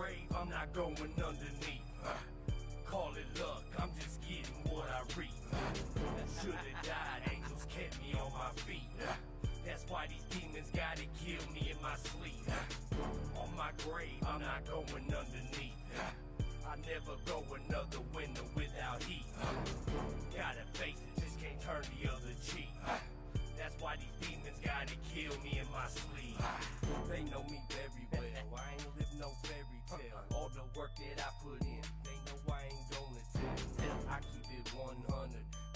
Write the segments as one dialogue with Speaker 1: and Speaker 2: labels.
Speaker 1: grave, I'm not going underneath. Call it luck, I'm just getting what I reap. Should've died, angels kept me on my feet. That's why these demons gotta kill me in my sleep. On my grave, I'm not going underneath. I never go another winter without heat. Gotta face it, just can't turn the other cheek. That's why these demons gotta kill me in my sleep. They know me very well, I ain't live no fairy tale. All the work that I put in, they know I ain't gonna tell. I keep it 100,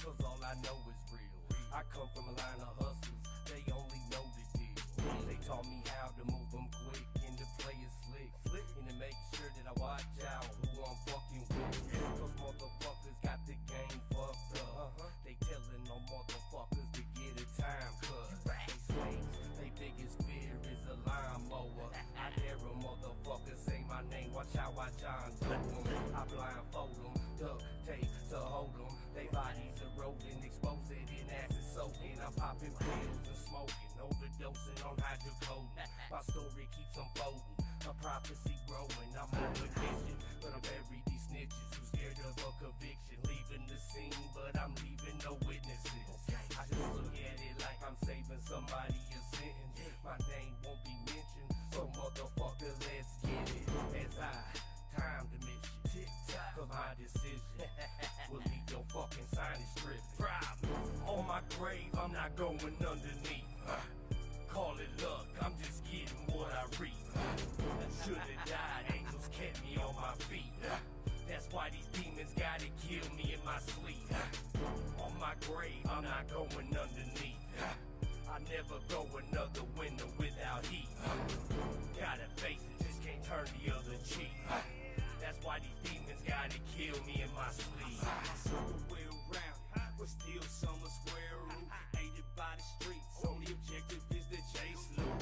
Speaker 1: cause all I know is real. I come from a line of hustlers, they only know the deal. They taught me how to move them quick and to play it slick. And to make sure that I watch out who I'm fucking with. Cause motherfuckers got the game fucked up. They telling no motherfuckers to get a time cut. They slaves, they biggest fear is a lawnmower. I dare a motherfucker say my name, watch how I John Doe 'em. I blindfold them, duct tape to hold them. They bodies eroding, expose it in acid soaking. I'm popping pills and smoking, overdosing on hydrocodone. My story keeps unfolding, a prophecy growing. I'm on vacation, but I'm buried these snitches who scared of a conviction. Leaving the scene, but I'm leaving no witnesses. I just look at it like I'm saving somebody a sentence. My name won't be mentioned, so motherfucker, let's get it. As I time the mission, cause my decision will leave your fucking signage stripping. On my grave, I'm not going underneath. Call it luck, I'm just getting what I reap. Should've died, angels kept me on my feet. That's why these demons gotta kill me in my sleep. On my grave, I'm not going underneath. I never go another winter without heat. Gotta face it, just can't turn the other cheek. That's why these demons gotta kill me in my sleep. Circle way around, but still summer square root. Aided by the streets, only objective is the chase loot.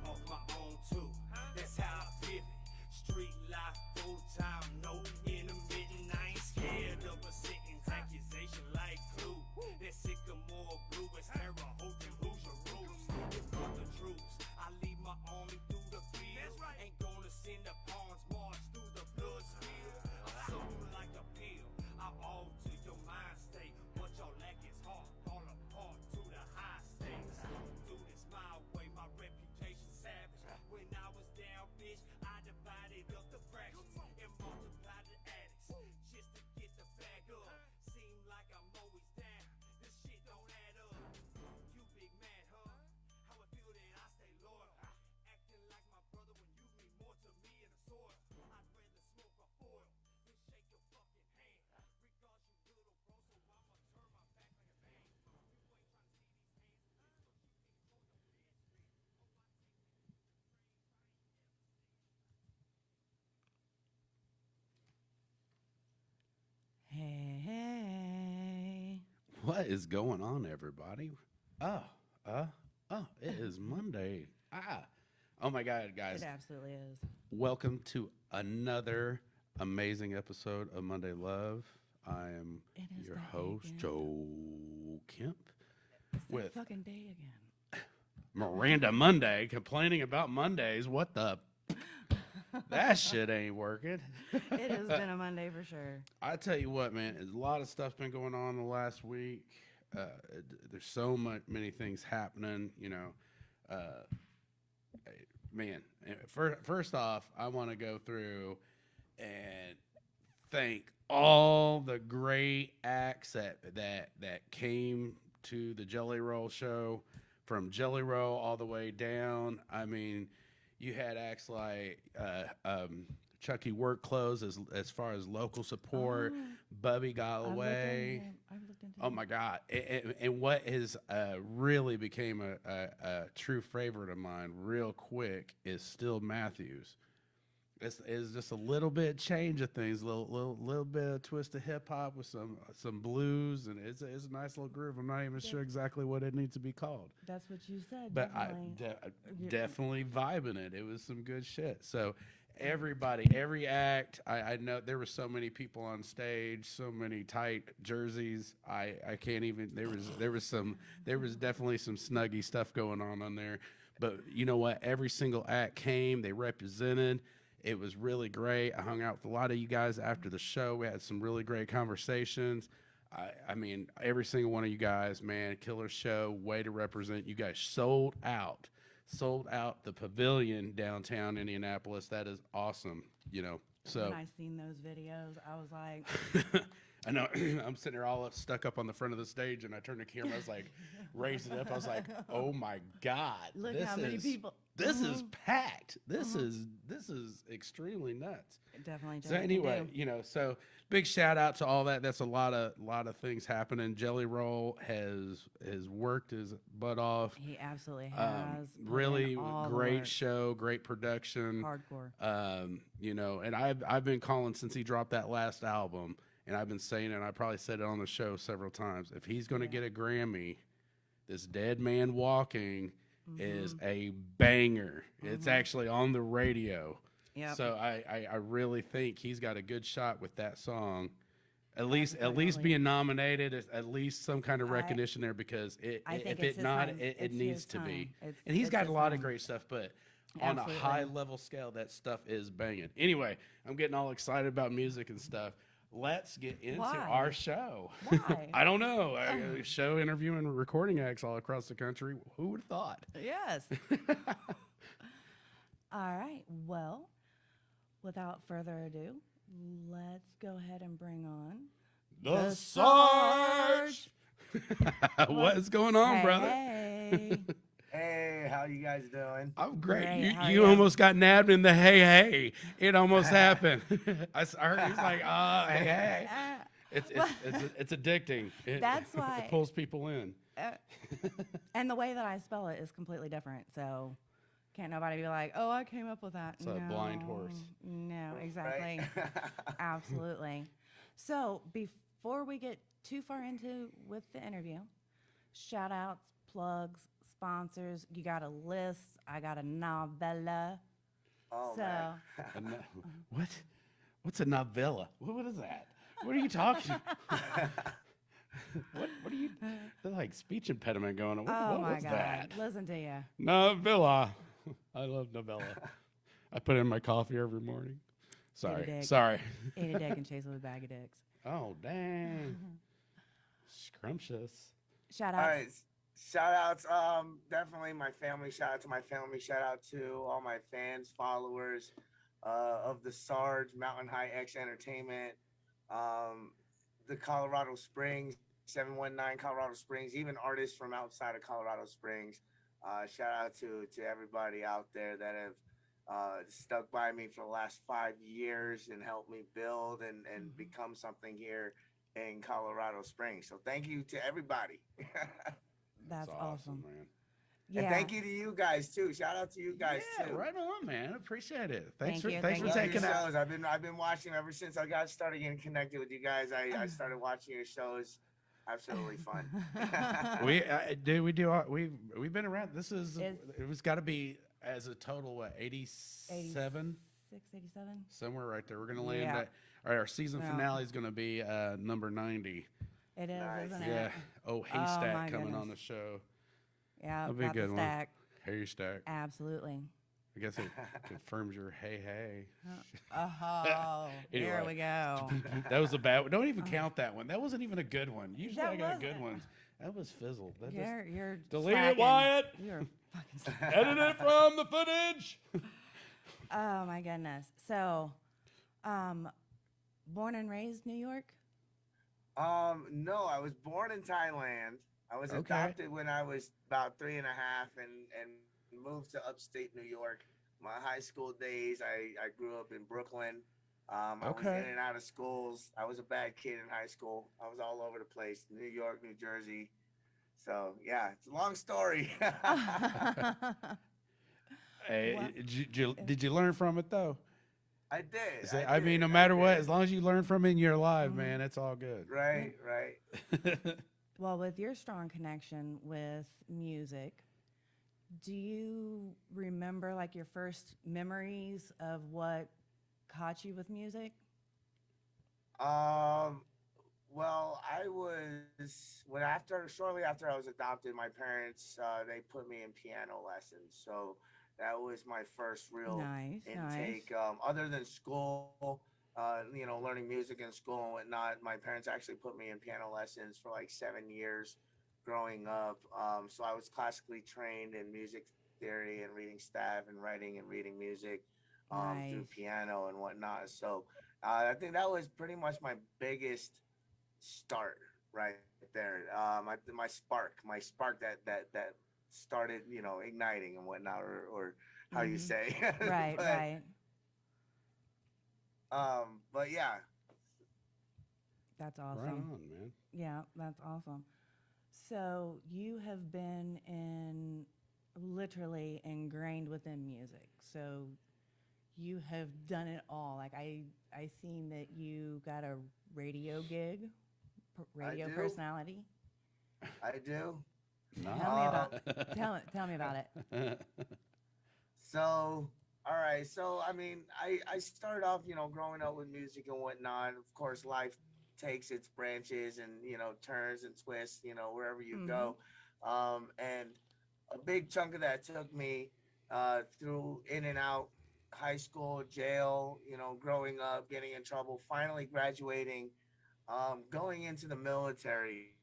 Speaker 1: Off my own too, that's how I pivot. Street life full time, no intermittent. I ain't scared of a sentence, accusation like clue. That sycamore blue is terror, hoping who's your roots. If not the troops, I lead my army through the field. Ain't gonna send the pawns march through the blood spill. I'm so like a pill, I alter your mind state. What y'all lack is heart, fall apart to the high stakes. Do this my way, my reputation savage. When I was down, bitch, I divided up the fractions and multiplied the addicts just to get the bag up. Seem like I'm always down, this shit don't add up. You big mad, huh? How I feel that I stay loyal. Acting like my brother when you mean more to me in the soil. I'd rather smoke a foil than shake your fucking hand. Regards you little bro, so I'ma turn my back like a bang. You ain't trying to see these hands, so you can throw your hands straight. Oh, I take me to the grave, I ain't never
Speaker 2: Hey, hey.
Speaker 3: What is going on, everybody? It is Monday. Oh my God, guys.
Speaker 2: It absolutely is.
Speaker 3: Welcome to another amazing episode of Monday Love. I am
Speaker 2: It is
Speaker 3: your
Speaker 2: that day
Speaker 3: host,
Speaker 2: again.
Speaker 3: Joe Kemp,
Speaker 2: It's that
Speaker 3: with
Speaker 2: fucking day again.
Speaker 3: Miranda Monday, complaining about Mondays. What the? That shit ain't working.
Speaker 2: It has been a Monday for sure.
Speaker 3: I tell you what, man, a lot of stuff's been going on the last week. There's so many things happening, you know. Man, first off, I want to go through and thank all the great acts that came to the Jelly Roll show, from Jelly Roll all the way down. I mean, you had acts like Chucky Work Clothes as far as local support, Bubby Galloway.
Speaker 2: I've looked into
Speaker 3: Oh my God! And what has really became a true favorite of mine, real quick, is Still Matthews. It's just a little bit change of things, little bit of twist of hip hop with some blues, and it's a nice little groove. I'm not even sure exactly what it needs to be called.
Speaker 2: That's what you said.
Speaker 3: But definitely vibing it. It was some good shit. So everybody, every act, I know there were so many people on stage, so many tight jerseys. I can't even. There was definitely some snuggy stuff going on there. But you know what? Every single act came. They represented. It was really great. I hung out with a lot of you guys after the show. We had some really great conversations. I mean, every single one of you guys, man, killer show, way to represent. You guys sold out the pavilion downtown Indianapolis. That is awesome, you know. So
Speaker 2: When I seen those videos, I was like,
Speaker 3: I know I'm sitting there all stuck up on the front of the stage, and I turned the camera. I was like, raised it up. I was like, oh my God,
Speaker 2: look
Speaker 3: this
Speaker 2: how many
Speaker 3: is
Speaker 2: people.
Speaker 3: this is packed. This
Speaker 2: Mm-hmm.
Speaker 3: is extremely nuts.
Speaker 2: Definitely.
Speaker 3: So anyway, you know, so big shout out to all that. That's a lot of things happening. Jelly Roll has worked his butt off.
Speaker 2: He absolutely has. put in
Speaker 3: Really
Speaker 2: all the
Speaker 3: great
Speaker 2: work.
Speaker 3: show, great production.
Speaker 2: Hardcore.
Speaker 3: You know, and I've been calling since he dropped that last album, and I've been saying it, and I probably said it on the show several times. If he's going to get a Grammy, this Dead Man Walking is a banger. It's actually on the radio.
Speaker 2: Yep.
Speaker 3: So I really think he's got a good shot with that song. At least
Speaker 2: Absolutely.
Speaker 3: being nominated, at least some kind of recognition there, because
Speaker 2: I think
Speaker 3: if
Speaker 2: it's
Speaker 3: it not,
Speaker 2: his time.
Speaker 3: it
Speaker 2: It's
Speaker 3: needs
Speaker 2: his
Speaker 3: to be.
Speaker 2: time.
Speaker 3: And he's
Speaker 2: It's
Speaker 3: got a
Speaker 2: his
Speaker 3: lot of
Speaker 2: time.
Speaker 3: great stuff, but on a
Speaker 2: Absolutely.
Speaker 3: high level scale, that stuff is banging. Anyway, I'm getting all excited about music and stuff. Let's get into
Speaker 2: Why?
Speaker 3: our show.
Speaker 2: Why?
Speaker 3: I don't know. I show interviewing recording acts all across the country. Who would have thought?
Speaker 2: Yes. All right. Well, without further ado, let's go ahead and bring on
Speaker 3: The
Speaker 2: The
Speaker 3: Sarge. What's going on, brother?
Speaker 2: Hey.
Speaker 4: Hey, how you guys doing?
Speaker 3: I'm great.
Speaker 2: Great, how are
Speaker 3: You
Speaker 2: you?
Speaker 3: almost got nabbed in the hey. It almost happened. I heard he's like, oh, hey.
Speaker 2: Ah,
Speaker 3: It's addicting.
Speaker 2: That's why-
Speaker 3: It pulls people in.
Speaker 2: and the way that I spell it is completely different. So can't nobody be like, oh, I came up with that.
Speaker 3: It's a blind horse.
Speaker 2: No, exactly.
Speaker 4: Right?
Speaker 2: Absolutely. So before we get too far into with the interview, shout outs, plugs, sponsors. You got a list. I got a novella.
Speaker 4: Oh,
Speaker 2: So
Speaker 4: man.
Speaker 3: A what? What's a novella? What is that? What are you talking? What are you? There's like speech impediment going on.
Speaker 2: oh my
Speaker 3: What's
Speaker 2: God.
Speaker 3: that?
Speaker 2: Listen to you.
Speaker 3: Novella. I love novella. I put it in my coffee every morning.
Speaker 2: dick.
Speaker 3: Sorry.
Speaker 2: Eat a dick and chase it with a bag of dicks.
Speaker 3: Oh dang. Scrumptious.
Speaker 2: Shout
Speaker 4: All
Speaker 2: outs.
Speaker 4: right. Shout outs. Definitely my family. Shout out to my family. Shout out to all my fans, followers of the Sarge, Mountain High X Entertainment, the Colorado Springs, 719 Colorado Springs, even artists from outside of Colorado Springs. Shout out to everybody out there that have stuck by me for the last 5 years and helped me build and become something here in Colorado Springs. So thank you to everybody.
Speaker 2: That's awesome.
Speaker 3: man.
Speaker 2: Yeah.
Speaker 4: And thank you to you guys too. Shout out to you guys
Speaker 3: Yeah,
Speaker 4: too.
Speaker 3: right on, man. Appreciate it.
Speaker 2: Thank you,
Speaker 3: Thanks
Speaker 2: thank
Speaker 3: for
Speaker 2: you.
Speaker 4: Love
Speaker 3: taking
Speaker 4: your
Speaker 3: out.
Speaker 4: shows. I've been watching ever since I got started getting connected with you guys. I started watching your shows. Absolutely fun.
Speaker 3: We've been around. This is
Speaker 2: It's-
Speaker 3: it was got to be as a total what 87
Speaker 2: 687.
Speaker 3: somewhere right there. We're gonna land
Speaker 2: Yeah.
Speaker 3: at. All right, our season
Speaker 2: Yeah.
Speaker 3: finale is gonna be number 90.
Speaker 2: It is,
Speaker 4: Nice.
Speaker 2: isn't
Speaker 3: Yeah.
Speaker 2: it?
Speaker 3: Oh,
Speaker 2: my
Speaker 3: Haystack coming on the
Speaker 2: goodness.
Speaker 3: show.
Speaker 2: Yeah,
Speaker 3: That'll be a
Speaker 2: got the
Speaker 3: good one.
Speaker 2: stack.
Speaker 3: Haystack.
Speaker 2: Absolutely.
Speaker 3: I guess it confirms your hey.
Speaker 2: Oh, here
Speaker 3: Anyway.
Speaker 2: we go.
Speaker 3: That was a bad one. Don't even count that one. That wasn't even a good one. Usually
Speaker 2: That
Speaker 3: I got good
Speaker 2: wasn't.
Speaker 3: ones. That was fizzled. That just,
Speaker 2: You're
Speaker 3: delete it,
Speaker 2: slacking.
Speaker 3: Wyatt.
Speaker 2: You're fucking
Speaker 3: edit it from the footage.
Speaker 2: Oh my goodness. So, born and raised New York?
Speaker 4: No, I was born in Thailand. I was
Speaker 3: Okay.
Speaker 4: adopted when I was about 3 and a half and moved to upstate New York. My high school days, I grew up in Brooklyn. I was
Speaker 3: Okay.
Speaker 4: in and out of schools. I was a bad kid in high school. I was all over the place, New York, New Jersey. So yeah, it's a long story.
Speaker 3: Hey,
Speaker 2: What?
Speaker 3: did you learn from it though?
Speaker 4: I did.
Speaker 3: I mean, no
Speaker 4: did,
Speaker 3: matter
Speaker 4: I
Speaker 3: what,
Speaker 4: did.
Speaker 3: as long as you learn from it and you're alive,
Speaker 2: Mhm.
Speaker 3: man, it's all good.
Speaker 4: Right, right.
Speaker 2: Well, with your strong connection with music, do you remember like your first memories of what caught you with music?
Speaker 4: Well, I was shortly after I was adopted, my parents they put me in piano lessons. So That was my first real
Speaker 2: Nice, nice.
Speaker 4: intake. Other than school, learning music in school and whatnot. My parents actually put me in piano lessons for like 7 years growing up. So I was classically trained in music theory and reading staff and writing and reading music through
Speaker 2: Nice.
Speaker 4: piano and whatnot. So I think that was pretty much my biggest start right there. My spark that started, igniting and whatnot, or how you
Speaker 2: Mhm.
Speaker 4: say.
Speaker 2: Right,
Speaker 4: but
Speaker 2: right.
Speaker 4: but yeah.
Speaker 2: That's
Speaker 3: Right
Speaker 2: awesome.
Speaker 3: on, man.
Speaker 2: Yeah, that's awesome. So you have been in literally ingrained within music. So you have done it all. Like I seen that you got a radio gig,
Speaker 4: I
Speaker 2: radio
Speaker 4: do.
Speaker 2: personality.
Speaker 4: I do.
Speaker 2: Tell me
Speaker 3: Nah.
Speaker 2: about
Speaker 4: Um,
Speaker 2: tell me about it.
Speaker 4: so, all right. So, I mean, I started off, growing up with music and whatnot. Of course, life takes its branches and, turns and twists, wherever you
Speaker 2: Mhm.
Speaker 4: go. And a big chunk of that took me through in and out high school, jail, growing up, getting in trouble, finally graduating, going into the military.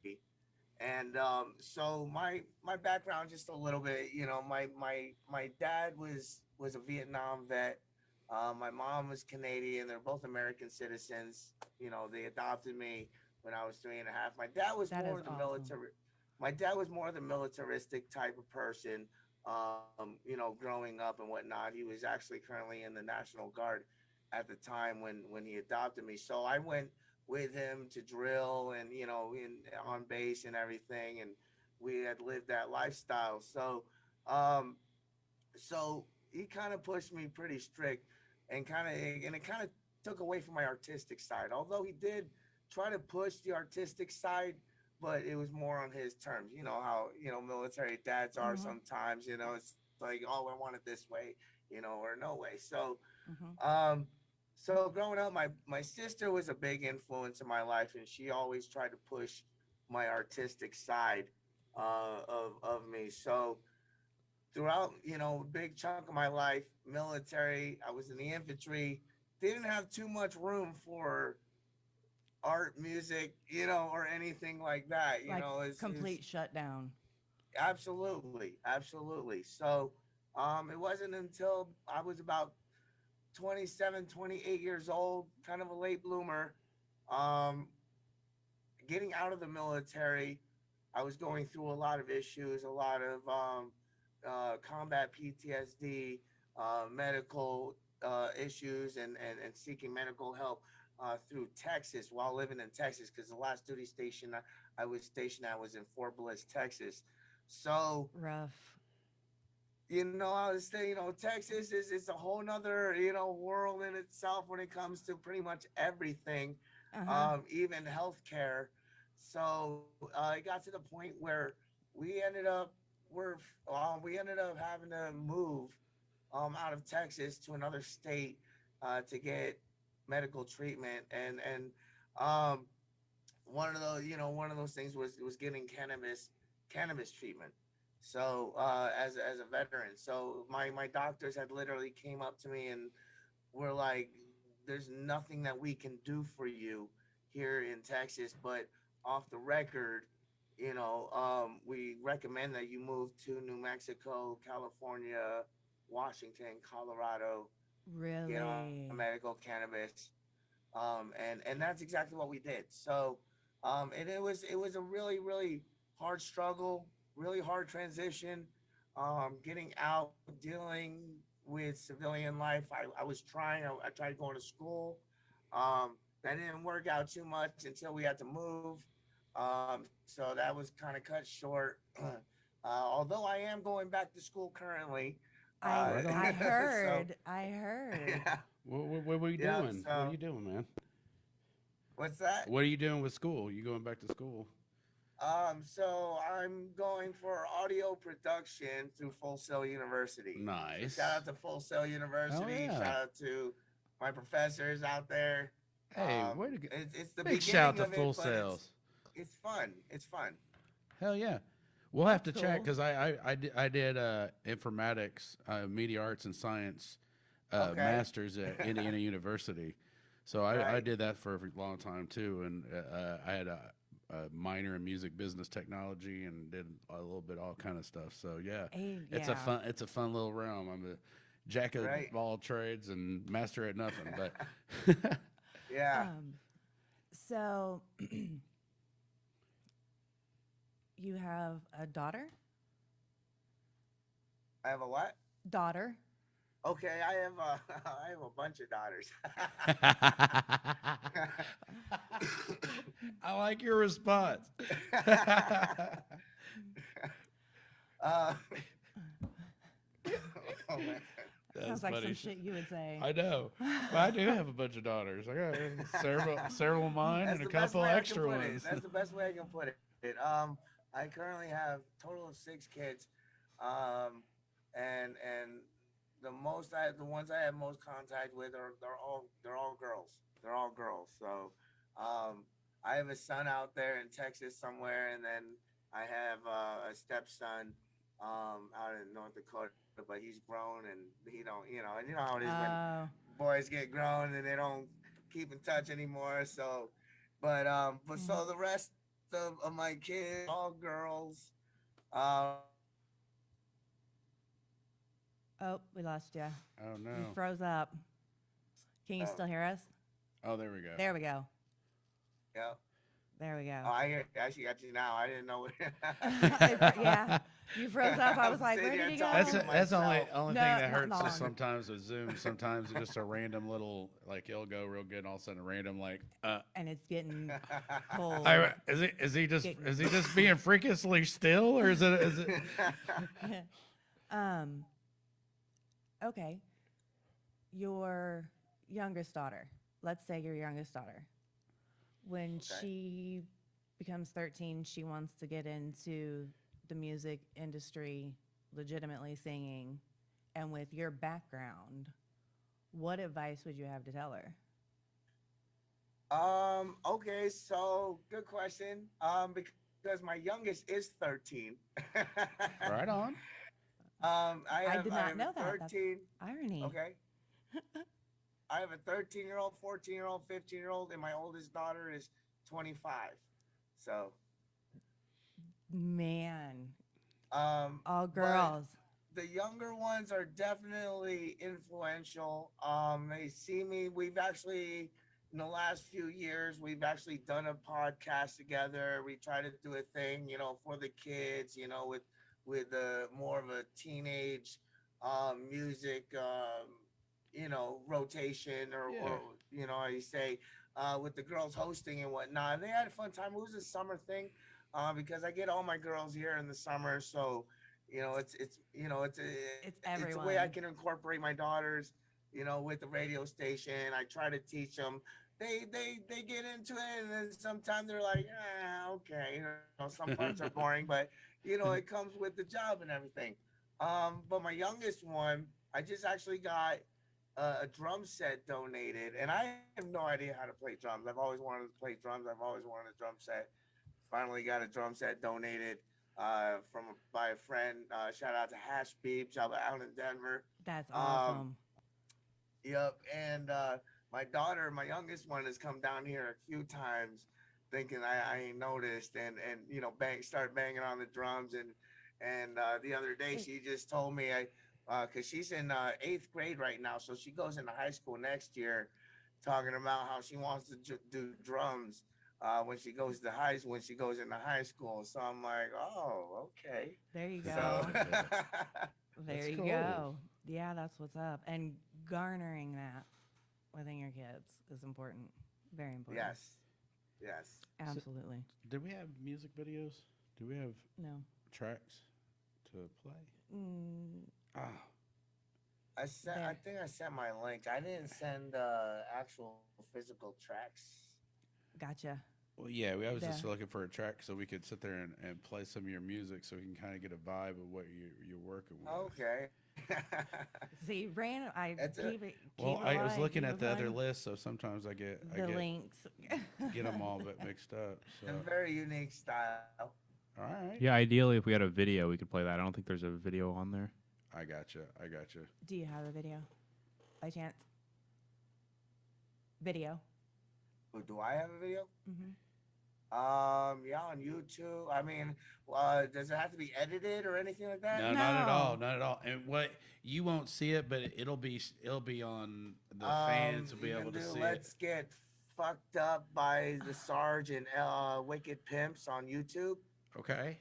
Speaker 4: And so my background, just a little bit, my dad was a Vietnam vet. My mom was Canadian. They're both American citizens. They adopted me when I was 3.5. My dad was
Speaker 2: That
Speaker 4: more
Speaker 2: is
Speaker 4: of the
Speaker 2: awesome.
Speaker 4: military. My dad was more the militaristic type of person. Growing up and whatnot. He was actually currently in the National Guard at the time when he adopted me. So I went with him to drill and in on base and everything, and we had lived that lifestyle. Um so he kind of pushed me pretty strict, and it kind of took away from my artistic side, although he did try to push the artistic side, but it was more on his terms. You know how military dads are
Speaker 2: Mhm.
Speaker 4: sometimes. It's like, oh, I want it this way, or no way.
Speaker 2: Mhm.
Speaker 4: Um so growing up, my sister was a big influence in my life, and she always tried to push my artistic side of me. So throughout, a big chunk of my life, military, I was in the infantry, didn't have too much room for art, music, or anything like that.
Speaker 2: Like
Speaker 4: Is
Speaker 2: complete shutdown.
Speaker 4: absolutely, absolutely. So it wasn't until I was about 27, 28 years old, kind of a late bloomer, um, getting out of the military. I was going through a lot of issues, a lot of combat PTSD, medical issues, and seeking medical help through Texas while living in Texas, because the last duty station I was stationed at was in Fort Bliss, Texas. So,
Speaker 2: Rough.
Speaker 4: I was saying, Texas is it's a whole nother, world in itself when it comes to pretty much everything,
Speaker 2: Uh-huh.
Speaker 4: even healthcare. So it got to the point where we ended up we ended up having to move out of Texas to another state to get medical treatment, and um, one of those things was getting cannabis treatment. So as a veteran, so my doctors had literally came up to me and were like, "There's nothing that we can do for you here in Texas, but off the record, we recommend that you move to New Mexico, California, Washington, Colorado, get on
Speaker 2: Really?
Speaker 4: medical cannabis." And that's exactly what we did. So and it was a really, really hard struggle, really hard transition, getting out, dealing with civilian life. I was trying. I tried going to school. That didn't work out too much until we had to move. So that was kind of cut short. Although I am going back to school currently. Uh,
Speaker 2: I
Speaker 3: Right
Speaker 2: I
Speaker 3: on.
Speaker 4: so
Speaker 2: heard. I heard.
Speaker 4: yeah,
Speaker 3: What are you
Speaker 4: yeah.
Speaker 3: doing? What are
Speaker 4: So
Speaker 3: you doing, man?
Speaker 4: what's that?
Speaker 3: What are you doing with school? You going back to school?
Speaker 4: So I'm going for audio production through Full Sail University. So shout
Speaker 3: Nice.
Speaker 4: out to Full Sail
Speaker 3: Oh
Speaker 4: University.
Speaker 3: yeah.
Speaker 4: Shout out to my professors out there.
Speaker 3: Hey, way to go.
Speaker 4: It's the
Speaker 3: Big shout
Speaker 4: beginning
Speaker 3: to
Speaker 4: of it,
Speaker 3: Full
Speaker 4: but it's
Speaker 3: Sales.
Speaker 4: it's fun. It's fun.
Speaker 3: Hell yeah. We'll have to
Speaker 2: That's
Speaker 3: check
Speaker 2: cool.
Speaker 3: because I did informatics, media arts and science
Speaker 4: Okay.
Speaker 3: masters at Indiana University. So I
Speaker 4: Right.
Speaker 3: did that for a long time too, and I had a minor in music business technology and did a little bit all kind of stuff. So yeah,
Speaker 2: Yeah.
Speaker 3: it's a fun little realm. I'm a jack of
Speaker 4: Right.
Speaker 3: all trades and master at nothing. But
Speaker 4: Yeah.
Speaker 2: Um, so you have a daughter?
Speaker 4: I have a what?
Speaker 2: Daughter.
Speaker 4: Okay, I have a I have a bunch of daughters.
Speaker 3: I like your response.
Speaker 4: uh, oh man.
Speaker 3: That's
Speaker 2: Sounds like
Speaker 3: funny
Speaker 2: some
Speaker 3: shit.
Speaker 2: shit you would say.
Speaker 3: I know. But I do have a bunch of daughters. I got several of mine
Speaker 4: That's
Speaker 3: and a
Speaker 4: the best
Speaker 3: couple
Speaker 4: way I can
Speaker 3: extra
Speaker 4: put it.
Speaker 3: ones.
Speaker 4: That's the best way I can put it. I currently have total of 6 kids, and the ones I have most contact with are they're all girls. They're all girls. So, I have a son out there in Texas somewhere, and then I have a stepson, out in North Dakota. But he's grown, and he don't, and you know how it is when
Speaker 2: Oh,
Speaker 4: boys get grown and they don't keep in touch anymore. So, but
Speaker 2: mm.
Speaker 4: so the rest of my kids, all girls.
Speaker 2: Oh, we lost you.
Speaker 3: Oh
Speaker 2: You
Speaker 3: no.
Speaker 2: froze up. Can you
Speaker 4: Oh,
Speaker 2: still hear us?
Speaker 3: Oh, there we go.
Speaker 2: There we go.
Speaker 4: yeah.
Speaker 2: There we go.
Speaker 4: Oh, actually got you now. I didn't know.
Speaker 2: Yeah, you froze up. I was
Speaker 4: I'm
Speaker 2: like,
Speaker 4: sitting
Speaker 2: where
Speaker 4: here
Speaker 2: did he go?
Speaker 4: talking to
Speaker 3: That's the only
Speaker 4: myself.
Speaker 3: only
Speaker 2: No,
Speaker 3: thing that
Speaker 2: not
Speaker 3: hurts
Speaker 2: long.
Speaker 3: is sometimes with Zoom. Sometimes it's just a random little like it'll go real good, and all of a sudden a random like
Speaker 2: And it's getting cold.
Speaker 3: is he just being freakishly still or is it
Speaker 2: um. Okay. Your youngest daughter. Let's say your youngest daughter. When
Speaker 4: Okay.
Speaker 2: she becomes 13, she wants to get into the music industry, legitimately singing. And with your background, what advice would you have to tell her?
Speaker 4: Okay, so good question. Because my youngest is 13.
Speaker 3: right on?
Speaker 2: I did
Speaker 4: I
Speaker 2: not
Speaker 4: have
Speaker 2: know
Speaker 4: a
Speaker 2: that. That's
Speaker 4: 13.
Speaker 2: irony.
Speaker 4: Okay. I have a 13-year-old, 14-year-old, 15-year-old, and my oldest daughter is 25. So,
Speaker 2: Man, all
Speaker 4: but
Speaker 2: girls.
Speaker 4: the younger ones are definitely influential. They see me. We've actually, in the last few years, we've actually done a podcast together. We try to do a thing, for the kids, with more of a teenage, music, rotation
Speaker 3: Yeah.
Speaker 4: or how you say, with the girls hosting and whatnot. And they had a fun time. It was a summer thing, because I get all my girls here in the summer, so
Speaker 2: It's
Speaker 4: it's a way I
Speaker 2: everyone.
Speaker 4: can incorporate my daughters, with the radio station. I try to teach them. They get into it, and then sometimes they're like, okay, some parts are boring, but it comes with the job and everything. But my youngest one, I just actually got a drum set donated, and I have no idea how to play drums. I've always wanted to play drums. I've always wanted a drum set. Finally got a drum set donated, by a friend. Shout out to Hash Beeps out in Denver.
Speaker 2: That's
Speaker 4: Um,
Speaker 2: awesome.
Speaker 4: yep, and my daughter, my youngest one, has come down here a few times, thinking I ain't noticed, and start banging on the drums, and the other day
Speaker 2: It,
Speaker 4: she just told me because she's in 8th grade right now, so she goes into high school next year, talking about how she wants to do drums when she goes into high school. So I'm like, oh, okay.
Speaker 2: there you
Speaker 4: So
Speaker 2: go. There
Speaker 3: That's
Speaker 2: you
Speaker 3: cool.
Speaker 2: go. Yeah, that's what's up. And garnering that within your kids is important. Very important.
Speaker 4: yes, yes.
Speaker 3: So,
Speaker 2: Absolutely.
Speaker 3: do we have music videos? Do we have
Speaker 2: No.
Speaker 3: tracks to play?
Speaker 2: Mm,
Speaker 3: Ah,
Speaker 4: I
Speaker 2: there.
Speaker 4: think I sent my link. I didn't send actual physical tracks.
Speaker 2: Gotcha.
Speaker 3: well, yeah. I was
Speaker 2: There.
Speaker 3: just looking for a track so we could sit there and play some of your music so we can kind of get a vibe of what you're working with.
Speaker 4: Okay.
Speaker 2: See, random. I
Speaker 4: That's it.
Speaker 2: keep it.
Speaker 3: Well,
Speaker 2: Keep it
Speaker 3: I was
Speaker 2: light.
Speaker 3: looking
Speaker 2: Keep
Speaker 3: at
Speaker 2: it
Speaker 3: the other
Speaker 2: fun.
Speaker 3: list, so sometimes I
Speaker 2: The links.
Speaker 3: get them all bit mixed up. So
Speaker 4: A very unique style.
Speaker 3: All right.
Speaker 5: Yeah, ideally, if we had a video, we could play that. I don't think there's a video on there.
Speaker 3: I gotcha.
Speaker 2: Do you have a video by chance? Video.
Speaker 4: Oh, do I have a video?
Speaker 2: Mm-hmm.
Speaker 4: Yeah, on YouTube. I mean, does it have to be edited or anything like that?
Speaker 3: No, not at all. Not at all. And what you won't see it, but it'll be on the fans will be
Speaker 4: you
Speaker 3: able
Speaker 4: can
Speaker 3: to
Speaker 4: do
Speaker 3: see
Speaker 4: Let's
Speaker 3: it.
Speaker 4: Get Fucked Up by the Sarge and Wicked Pimps on YouTube.
Speaker 3: Okay.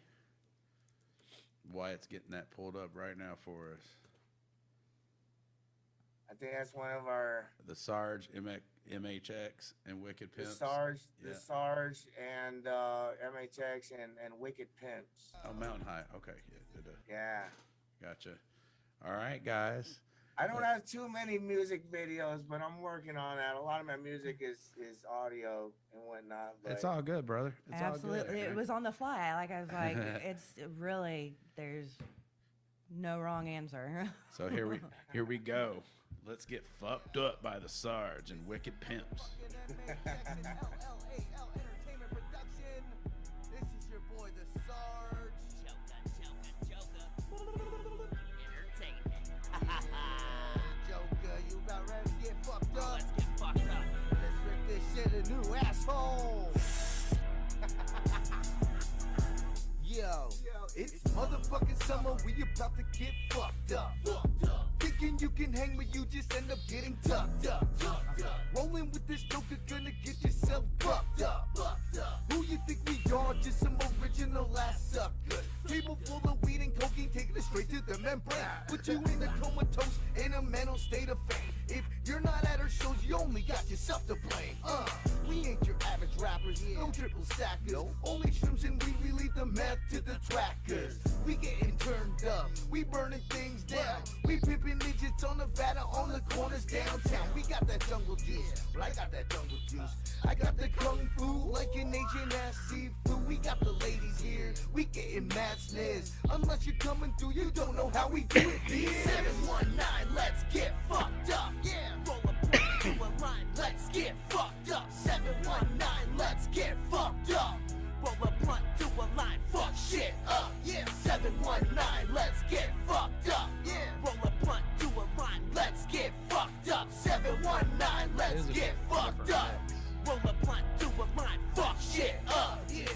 Speaker 3: Wyatt's getting that pulled up right now for us.
Speaker 4: I think that's one of our
Speaker 3: The Sarge, MHX, and Wicked
Speaker 4: the
Speaker 3: Pimps.
Speaker 4: Sarge,
Speaker 3: Yeah.
Speaker 4: the Sarge and MHX and Wicked Pimps.
Speaker 3: Oh, Mountain High. Okay.
Speaker 4: Yeah.
Speaker 3: Gotcha. All right, guys.
Speaker 4: I don't have too many music videos, but I'm working on that. A lot of my music is audio and whatnot. But
Speaker 3: It's all good, brother. It's
Speaker 2: Absolutely.
Speaker 3: all good.
Speaker 2: It was on the fly. Like I was like, it's really there's no wrong answer.
Speaker 3: So here we go. Let's get fucked up by the Sarge and Wicked Pimps.
Speaker 1: This is your boy, the Sarge. Joker, you about ready to get fucked up? Let's get fucked up. Let's rip this shit a new asshole. Yo, it's motherfucking summer. We about to get fucked up. Thinking you can hang, but you just end up getting tucked up. Rolling with this joker, gonna get yourself fucked up. Who you think we are? Just some original ass suckers. Table full of weed and cocaine, taking it straight to the membrane. Put you in a comatose, in a mental state of fame. If you're not at our shows, you only got yourself to blame. We ain't your average rappers, no triple stackers. Only shrooms and we leave the meth to the trackers. We getting turned up, we burning things down. We pimping digits on Nevada, on the corners downtown. We got that jungle juice, well, I got that jungle juice. I got the kung fu like an Asian ass seafood. We got the ladies here, we getting mad sniz. Unless you're coming through, you don't know how we do it here. 719, let's get fucked up. Yeah, roll a point to a line, let's get fucked up. 719, let's get fucked up. Roll a blunt to a line, fuck shit up. Yeah, 719, let's get fucked up. Yeah, roll a blunt to a line, let's get fucked up. 719, let's get fucked up. Roll a blunt to a line, fuck shit up. Yeah.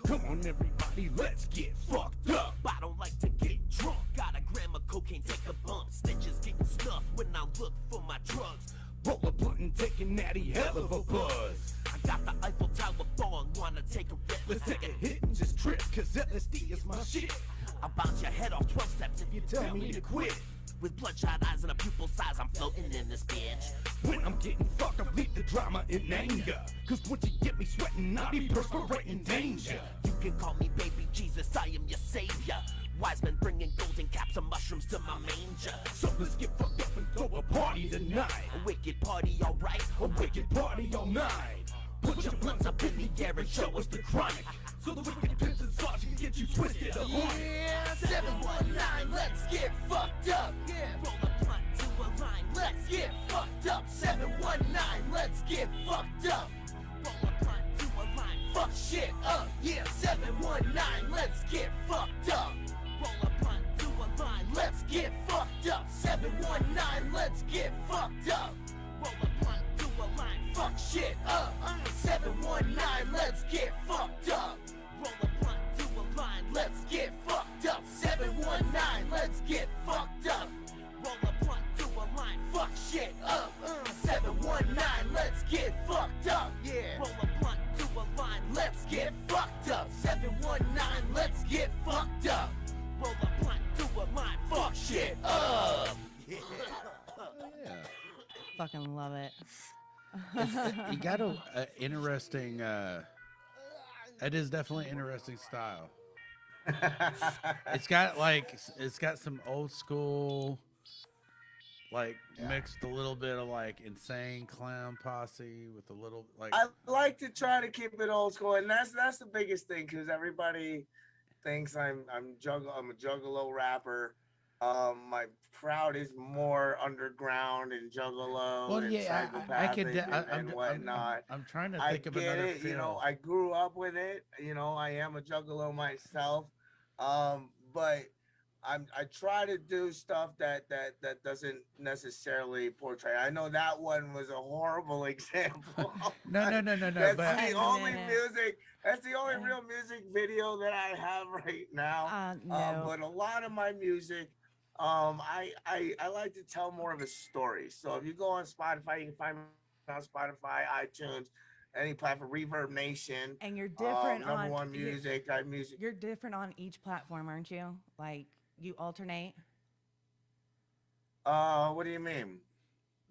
Speaker 1: Come on, everybody, let's get fucked up. I don't like to get drunk. Got a gram of cocaine, take a bump. Stitches getting stuffed when I look for my drugs. Roll a blunt and take a natty hell of a buzz. I got the Eiffel Tower bong, wanna take a rip. Let's take a hit and just trip, cause LSD is my shit. I'll bounce your head off 12 steps if you tell me to quit. With bloodshot eyes and a pupil size, I'm floating in this bitch. When I'm getting fucked up, leave the drama in anger. Cause once you get me sweating, I'll be perspirating danger. You can call me baby Jesus, I am your savior. Wise men bringing golden caps and mushrooms to my manger. So let's get fucked up and throw a party tonight. A wicked party, alright? A wicked party all night. Put your blunts up in the air and show us the chronic. So the wicked pimps and Sarge can get you twisted up. Yeah, 719, let's get fucked up. Yeah, roll a blunt to a line, let's get fucked up. 719, let's get fucked up. Roll a blunt to a line, fuck shit up. Yeah, 719, let's get fucked up. Roll a blunt to a line, let's get fucked up. 719, let's get fucked up. Roll a blunt to a line, fuck shit up. 719, let's get fucked up. Roll a blunt to a line, let's get fucked up. 719, let's get fucked up. Roll a blunt to a line, fuck shit up. 719, let's get fucked up. Yeah. Roll a blunt to a line, let's get fucked up. 719, let's get fucked up. Roll a blunt to a line, fuck shit up. Yeah.
Speaker 3: Yeah.
Speaker 2: Fucking love it.
Speaker 3: You got a interesting. It is definitely interesting style. It's got some old school, like mixed a little bit of like Insane Clown Posse with a little like.
Speaker 4: I like to try to keep it old school, and that's the biggest thing because everybody thinks I'm a juggalo rapper. My crowd is more underground and
Speaker 3: Well,
Speaker 4: juggalo and
Speaker 3: yeah, I could.
Speaker 4: psychopathic and whatnot.
Speaker 3: I'm trying to
Speaker 4: I
Speaker 3: think of
Speaker 4: get
Speaker 3: another
Speaker 4: it.
Speaker 3: feel.
Speaker 4: I grew up with it. I am a juggalo myself. But I try to do stuff that doesn't necessarily portray. I know that one was a horrible example.
Speaker 3: No, no, no, no, no.
Speaker 4: That's
Speaker 3: But
Speaker 4: the only
Speaker 2: Admit
Speaker 4: music. That's the only
Speaker 2: it.
Speaker 4: real music video that I have right now.
Speaker 2: No.
Speaker 4: But a lot of my music, I like to tell more of a story. So if you go on Spotify, you can find me on Spotify, iTunes, any platform, Reverb Nation,
Speaker 2: And you're different
Speaker 4: number
Speaker 2: on
Speaker 4: one music, music.
Speaker 2: you're different on each platform, aren't you? Like you alternate
Speaker 4: What do you mean?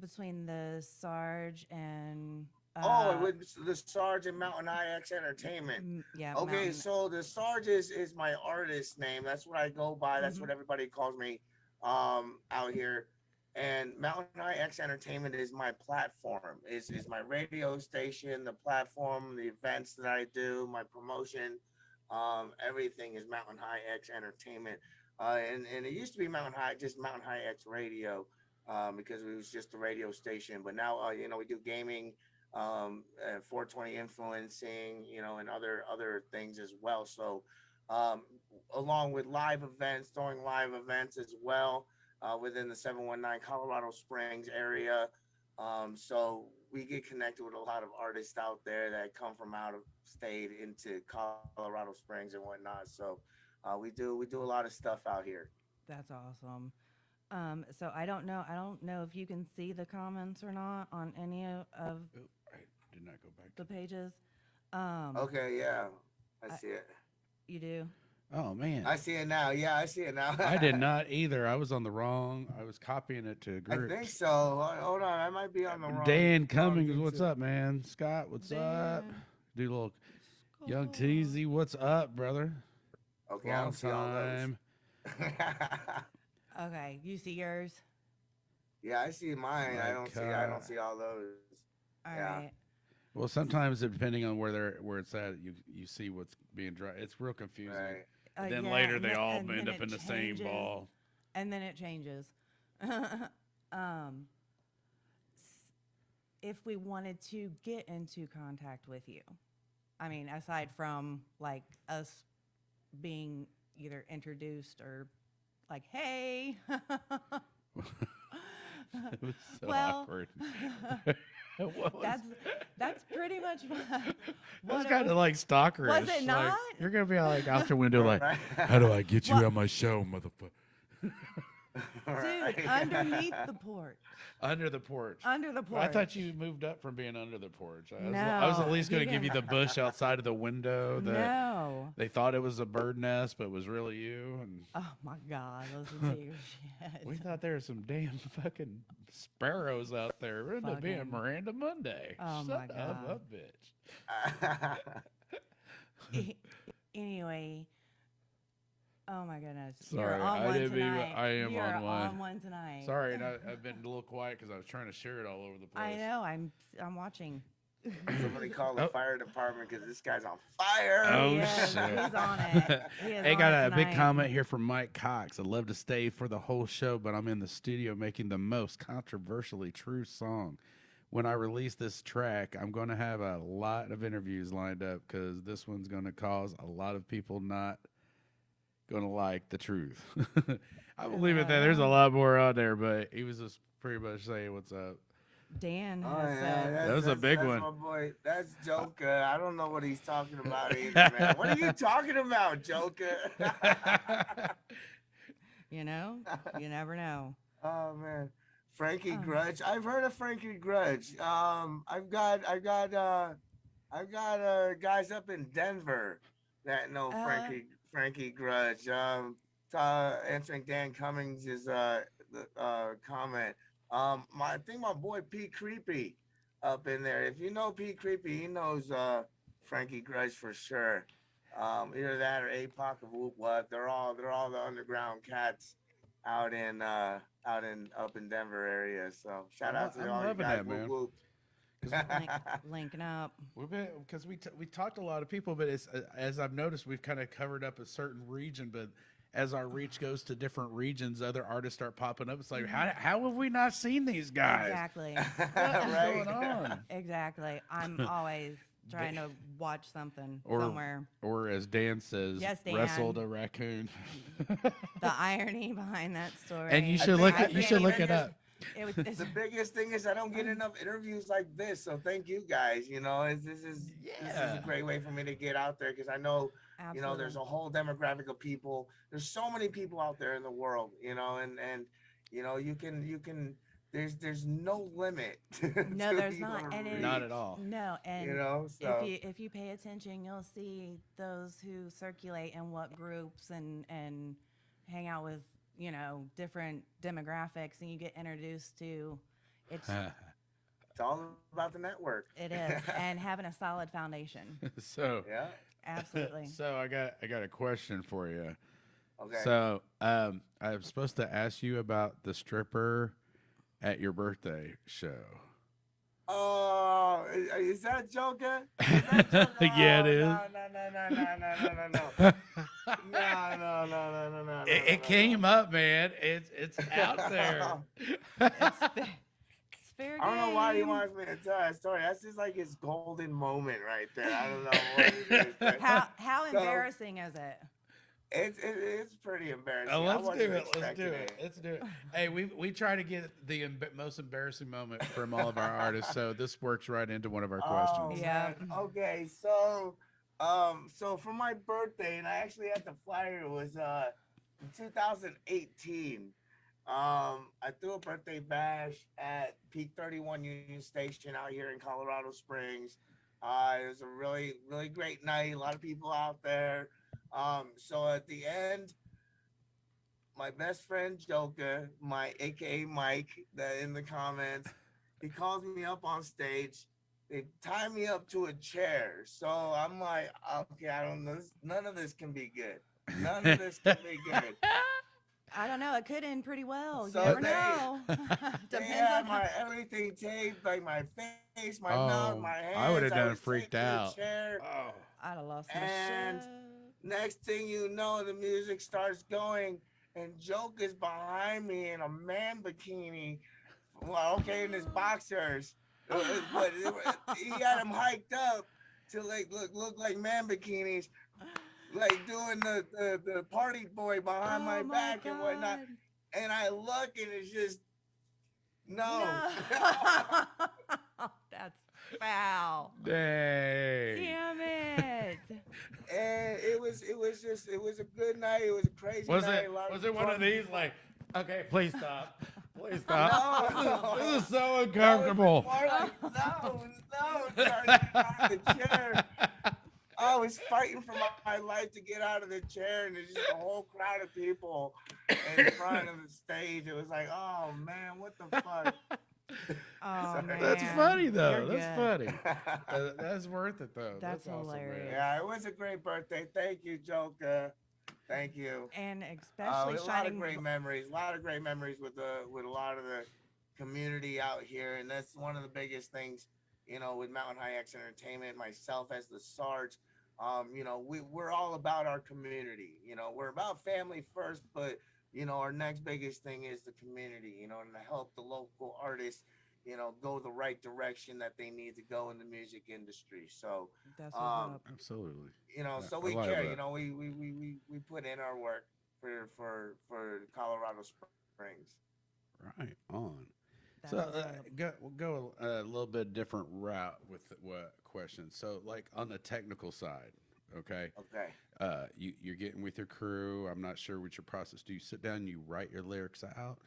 Speaker 2: between the Sarge and
Speaker 4: Oh, it was the Sarge and Mountain IX Entertainment.
Speaker 2: yeah,
Speaker 4: Okay,
Speaker 2: Mountain.
Speaker 4: so the Sarge is my artist name. That's what I go by. That's
Speaker 2: Hmm.
Speaker 4: what everybody calls me out here. And Mountain IX Entertainment is my platform. Is my radio station, the platform, the events that I do, my promotion, everything is Mountain High X Entertainment. And it used to be Mountain High X Radio, because it was just a radio station. But now, we do gaming, 420 influencing, and other things as well. So, um, along with live events, throwing live events as well, within the 719 Colorado Springs area. So we get connected with a lot of artists out there that come from out of state into Colorado Springs and whatnot. So we do a lot of stuff out here.
Speaker 2: That's awesome. So I don't know if you can see the comments or not on any of
Speaker 3: Oh, I did not go back.
Speaker 2: the pages. Um,
Speaker 4: Okay, yeah, I
Speaker 2: I,
Speaker 4: see it.
Speaker 2: you do.
Speaker 3: Oh man,
Speaker 4: I see it now. Yeah, I see it now.
Speaker 3: I did not either. I was on the wrong. I was copying it to
Speaker 4: I
Speaker 3: groups.
Speaker 4: think so. Hold on, I might be on the wrong.
Speaker 3: Dan
Speaker 4: wrong
Speaker 3: Cummings,
Speaker 4: thing
Speaker 3: what's
Speaker 4: too.
Speaker 3: up, man? Scott, what's up?
Speaker 2: Dan.
Speaker 3: Do a little young Teasy, what's up, brother?
Speaker 4: Okay, I
Speaker 3: Long
Speaker 4: don't see all
Speaker 3: time.
Speaker 4: those.
Speaker 2: Okay, you see yours.
Speaker 4: Yeah, I see mine. I don't
Speaker 3: Like,
Speaker 4: see all those.
Speaker 2: All
Speaker 4: Yeah.
Speaker 2: right.
Speaker 3: Well, sometimes depending on where it's at, you see what's being dry. It's real confusing.
Speaker 4: Right.
Speaker 3: Then
Speaker 2: Yeah,
Speaker 3: later
Speaker 2: and
Speaker 3: they
Speaker 2: then-
Speaker 3: all
Speaker 2: and
Speaker 3: end
Speaker 2: then
Speaker 3: up
Speaker 2: it
Speaker 3: in the same
Speaker 2: changes,
Speaker 3: ball.
Speaker 2: and then it changes. um, if we wanted to get into contact with you, I mean, aside from like us being either introduced or like, hey.
Speaker 3: It was so
Speaker 2: Well,
Speaker 3: awkward. What was-
Speaker 2: that's pretty much
Speaker 3: It was
Speaker 2: what
Speaker 3: kind of like stalkerish.
Speaker 2: Was it
Speaker 3: like,
Speaker 2: not?
Speaker 3: you're gonna be like out the window, like,
Speaker 4: Right.
Speaker 3: how do I get you
Speaker 2: Well-
Speaker 3: on my show, motherfucker?
Speaker 2: dude underneath the porch.
Speaker 3: Under the porch.
Speaker 2: Under the porch.
Speaker 3: I thought you moved up from being under the porch. I was at
Speaker 2: No,
Speaker 3: least
Speaker 2: he
Speaker 3: going to give you the
Speaker 2: didn't.
Speaker 3: bush outside of the window that
Speaker 2: No.
Speaker 3: they thought it was a bird nest, but it was really you. And
Speaker 2: Oh my God! Listen to your shit.
Speaker 3: we thought there were some damn fucking sparrows out there. We're into being
Speaker 2: Fucking-
Speaker 3: Miranda Monday.
Speaker 2: Oh
Speaker 3: Shut
Speaker 2: my
Speaker 3: up,
Speaker 2: God.
Speaker 3: bitch.
Speaker 2: Anyway. Oh my goodness.
Speaker 3: Sorry,
Speaker 2: You're on
Speaker 3: I
Speaker 2: one
Speaker 3: didn't mean-
Speaker 2: tonight.
Speaker 3: I am
Speaker 2: You're
Speaker 3: on one.
Speaker 2: on one tonight.
Speaker 3: Sorry, and I've been a little quiet because I was trying to share it all over the place.
Speaker 2: I know. I'm watching.
Speaker 4: Somebody call the
Speaker 3: Oh.
Speaker 4: fire department because this guy's on fire.
Speaker 3: Oh,
Speaker 2: Yeah,
Speaker 3: shit.
Speaker 2: he's on it. He is
Speaker 3: Hey,
Speaker 2: on
Speaker 3: got
Speaker 2: it
Speaker 3: a big
Speaker 2: tonight.
Speaker 3: comment here from Mike Cox. I'd love to stay for the whole show, but I'm in the studio making the most controversially true song. When I release this track, I'm going to have a lot of interviews lined up because this one's going to cause a lot of people not going to like the truth. I believe it that there's a lot more out there, but he was just pretty much saying what's up.
Speaker 2: Dan
Speaker 4: Oh,
Speaker 2: has
Speaker 4: yeah,
Speaker 2: said.
Speaker 3: That was a big
Speaker 4: that's
Speaker 3: one.
Speaker 4: My boy, that's Joker. I don't know what he's talking about either, man. What are you talking about, Joker?
Speaker 2: You know, you never know.
Speaker 4: Oh man, Frankie
Speaker 2: Oh.
Speaker 4: Grudge. I've heard of Frankie Grudge. I've got guys up in Denver that know Frankie Grudge. Answering Dan Cummings' comment. I think my boy Pete Creepy up in there. If you know Pete Creepy, he knows Frankie Grudge for sure. Either that or APOC of Whoop What. They're all the underground cats out in up in Denver area. So shout out to
Speaker 3: I'm
Speaker 4: all you
Speaker 3: loving
Speaker 4: guys.
Speaker 3: that, man.
Speaker 4: Whoop, whoop.
Speaker 2: Linking up.
Speaker 3: We've been because we talked to a lot of people, but it's as I've noticed, we've kind of covered up a certain region, but as our reach goes to different regions, other artists start popping up. It's like, how have we not seen these guys?
Speaker 2: Exactly.
Speaker 3: What's
Speaker 4: Right.
Speaker 3: going on?
Speaker 2: Exactly. I'm always trying to watch something
Speaker 3: Or,
Speaker 2: somewhere.
Speaker 3: or as Dan says,
Speaker 2: Yes, Dan.
Speaker 3: wrestled a raccoon.
Speaker 2: The irony behind that story.
Speaker 3: And you
Speaker 4: I
Speaker 3: should
Speaker 4: think-
Speaker 3: look
Speaker 4: I
Speaker 3: it. You
Speaker 4: think
Speaker 3: should
Speaker 4: the
Speaker 3: look it
Speaker 4: biggest-
Speaker 3: up.
Speaker 2: It's
Speaker 4: The biggest thing is I don't get enough interviews like this, so thank you guys. You know, this is
Speaker 3: Yeah.
Speaker 4: a great way for me to get out there because I know you know there's a whole demographic of people. There's so many people out there in the world, you know, and you know you can there's no limit.
Speaker 2: No,
Speaker 4: to
Speaker 2: there's
Speaker 4: your
Speaker 2: not, and
Speaker 3: Not
Speaker 4: reach,
Speaker 3: at all.
Speaker 2: No, and
Speaker 4: You know, so
Speaker 2: if you pay attention, you'll see those who circulate in what groups and hang out with, you know, different demographics, and you get introduced to it's
Speaker 4: all about the network.
Speaker 2: it is and having a solid foundation.
Speaker 3: So
Speaker 4: Yeah.
Speaker 2: Absolutely.
Speaker 3: So I got a question for you.
Speaker 4: Okay.
Speaker 3: So I'm supposed to ask you about the stripper at your birthday show.
Speaker 4: Oh, is that Joker? Is that Joker?
Speaker 3: Yeah, it is.
Speaker 4: No. No.
Speaker 3: It came up, man. It's out there.
Speaker 2: It's fair game.
Speaker 4: I don't know why he wants me to tell that story. That's just like his golden moment right there. I don't know what it is. But
Speaker 2: How
Speaker 4: So-
Speaker 2: embarrassing is it?
Speaker 4: it's pretty embarrassing. I
Speaker 3: Let's
Speaker 4: wasn't
Speaker 3: do it. Let's
Speaker 4: expecting
Speaker 3: do it. Let's do it. Hey, we try to get the most embarrassing moment from all of our artists, so this works right into one of our questions.
Speaker 2: Yeah.
Speaker 4: Man. Okay, so for my birthday, and I actually had the flyer. It was in 2018. I threw a birthday bash at Peak 31 Union Station out here in Colorado Springs. It was a really great night. A lot of people out there. So at the end, my best friend Joker, my AKA Mike, that in the comments, he calls me up on stage. They tie me up to a chair. So I'm like, okay, I don't know. None of this can be good. None of this can be good.
Speaker 2: I don't know. It could end pretty well.
Speaker 4: So
Speaker 2: You never
Speaker 4: they-
Speaker 2: know.
Speaker 4: They
Speaker 2: Depends
Speaker 4: had
Speaker 2: on
Speaker 4: my everything taped, like my face, my
Speaker 3: Oh,
Speaker 4: mouth, my hands.
Speaker 3: I would've done
Speaker 4: was
Speaker 3: freaked
Speaker 4: taped to the
Speaker 3: out.
Speaker 4: chair.
Speaker 3: Oh.
Speaker 2: I'd have lost my
Speaker 4: And
Speaker 2: shit.
Speaker 4: Next thing you know, the music starts going, and Joke is behind me in a man bikini. Well, okay, in his boxers, but he had him hiked up to like look like man bikinis, like doing the party boy behind my back and whatnot.
Speaker 2: God.
Speaker 4: And I look, and it's just no.
Speaker 2: That's foul.
Speaker 3: Dang.
Speaker 2: Damn it.
Speaker 4: And it was a good night. It was a crazy
Speaker 3: Was
Speaker 4: night.
Speaker 3: it
Speaker 4: A lot
Speaker 3: was it one
Speaker 4: fun
Speaker 3: of these
Speaker 4: people.
Speaker 3: like, okay, please stop. Please stop.
Speaker 4: No.
Speaker 3: This is so
Speaker 4: No, it was
Speaker 3: uncomfortable.
Speaker 4: more like, no, trying to get out of the chair. I was fighting for my life to get out of the chair, and there's just a whole crowd of people in front of the stage. It was like, oh man, what the fuck?
Speaker 2: Oh,
Speaker 4: Sorry.
Speaker 2: man.
Speaker 3: That's funny though.
Speaker 2: You're
Speaker 3: That's
Speaker 2: good.
Speaker 3: funny. That's worth it though.
Speaker 2: That's
Speaker 3: awesome, man.
Speaker 2: hilarious.
Speaker 4: Yeah, it was a great birthday. Thank you, Joker. Thank you.
Speaker 2: And
Speaker 4: A
Speaker 2: especially
Speaker 4: lot of
Speaker 2: shining.
Speaker 4: great memories. A lot of great memories with a lot of the community out here, and that's one of the biggest things. You know, with Mountain High X Entertainment, myself as the Sarge. You know, we're all about our community. You know, we're about family first, but you know, our next biggest thing is the community. You know, and to help the local artists, you know, go the right direction that they need to go in the music industry. So,
Speaker 2: That's what's
Speaker 4: um,
Speaker 2: up.
Speaker 3: Absolutely.
Speaker 4: you know,
Speaker 3: Yeah,
Speaker 4: so
Speaker 3: I
Speaker 4: we
Speaker 3: like
Speaker 4: care.
Speaker 3: that.
Speaker 4: You know, we put in our work for Colorado Springs.
Speaker 3: Right on.
Speaker 2: That's
Speaker 3: So
Speaker 2: what's up.
Speaker 3: we'll go a little bit different route with what question. So like on the technical side, okay.
Speaker 4: Okay.
Speaker 3: You're getting with your crew. I'm not sure what your process. Do you sit down and you write your lyrics out?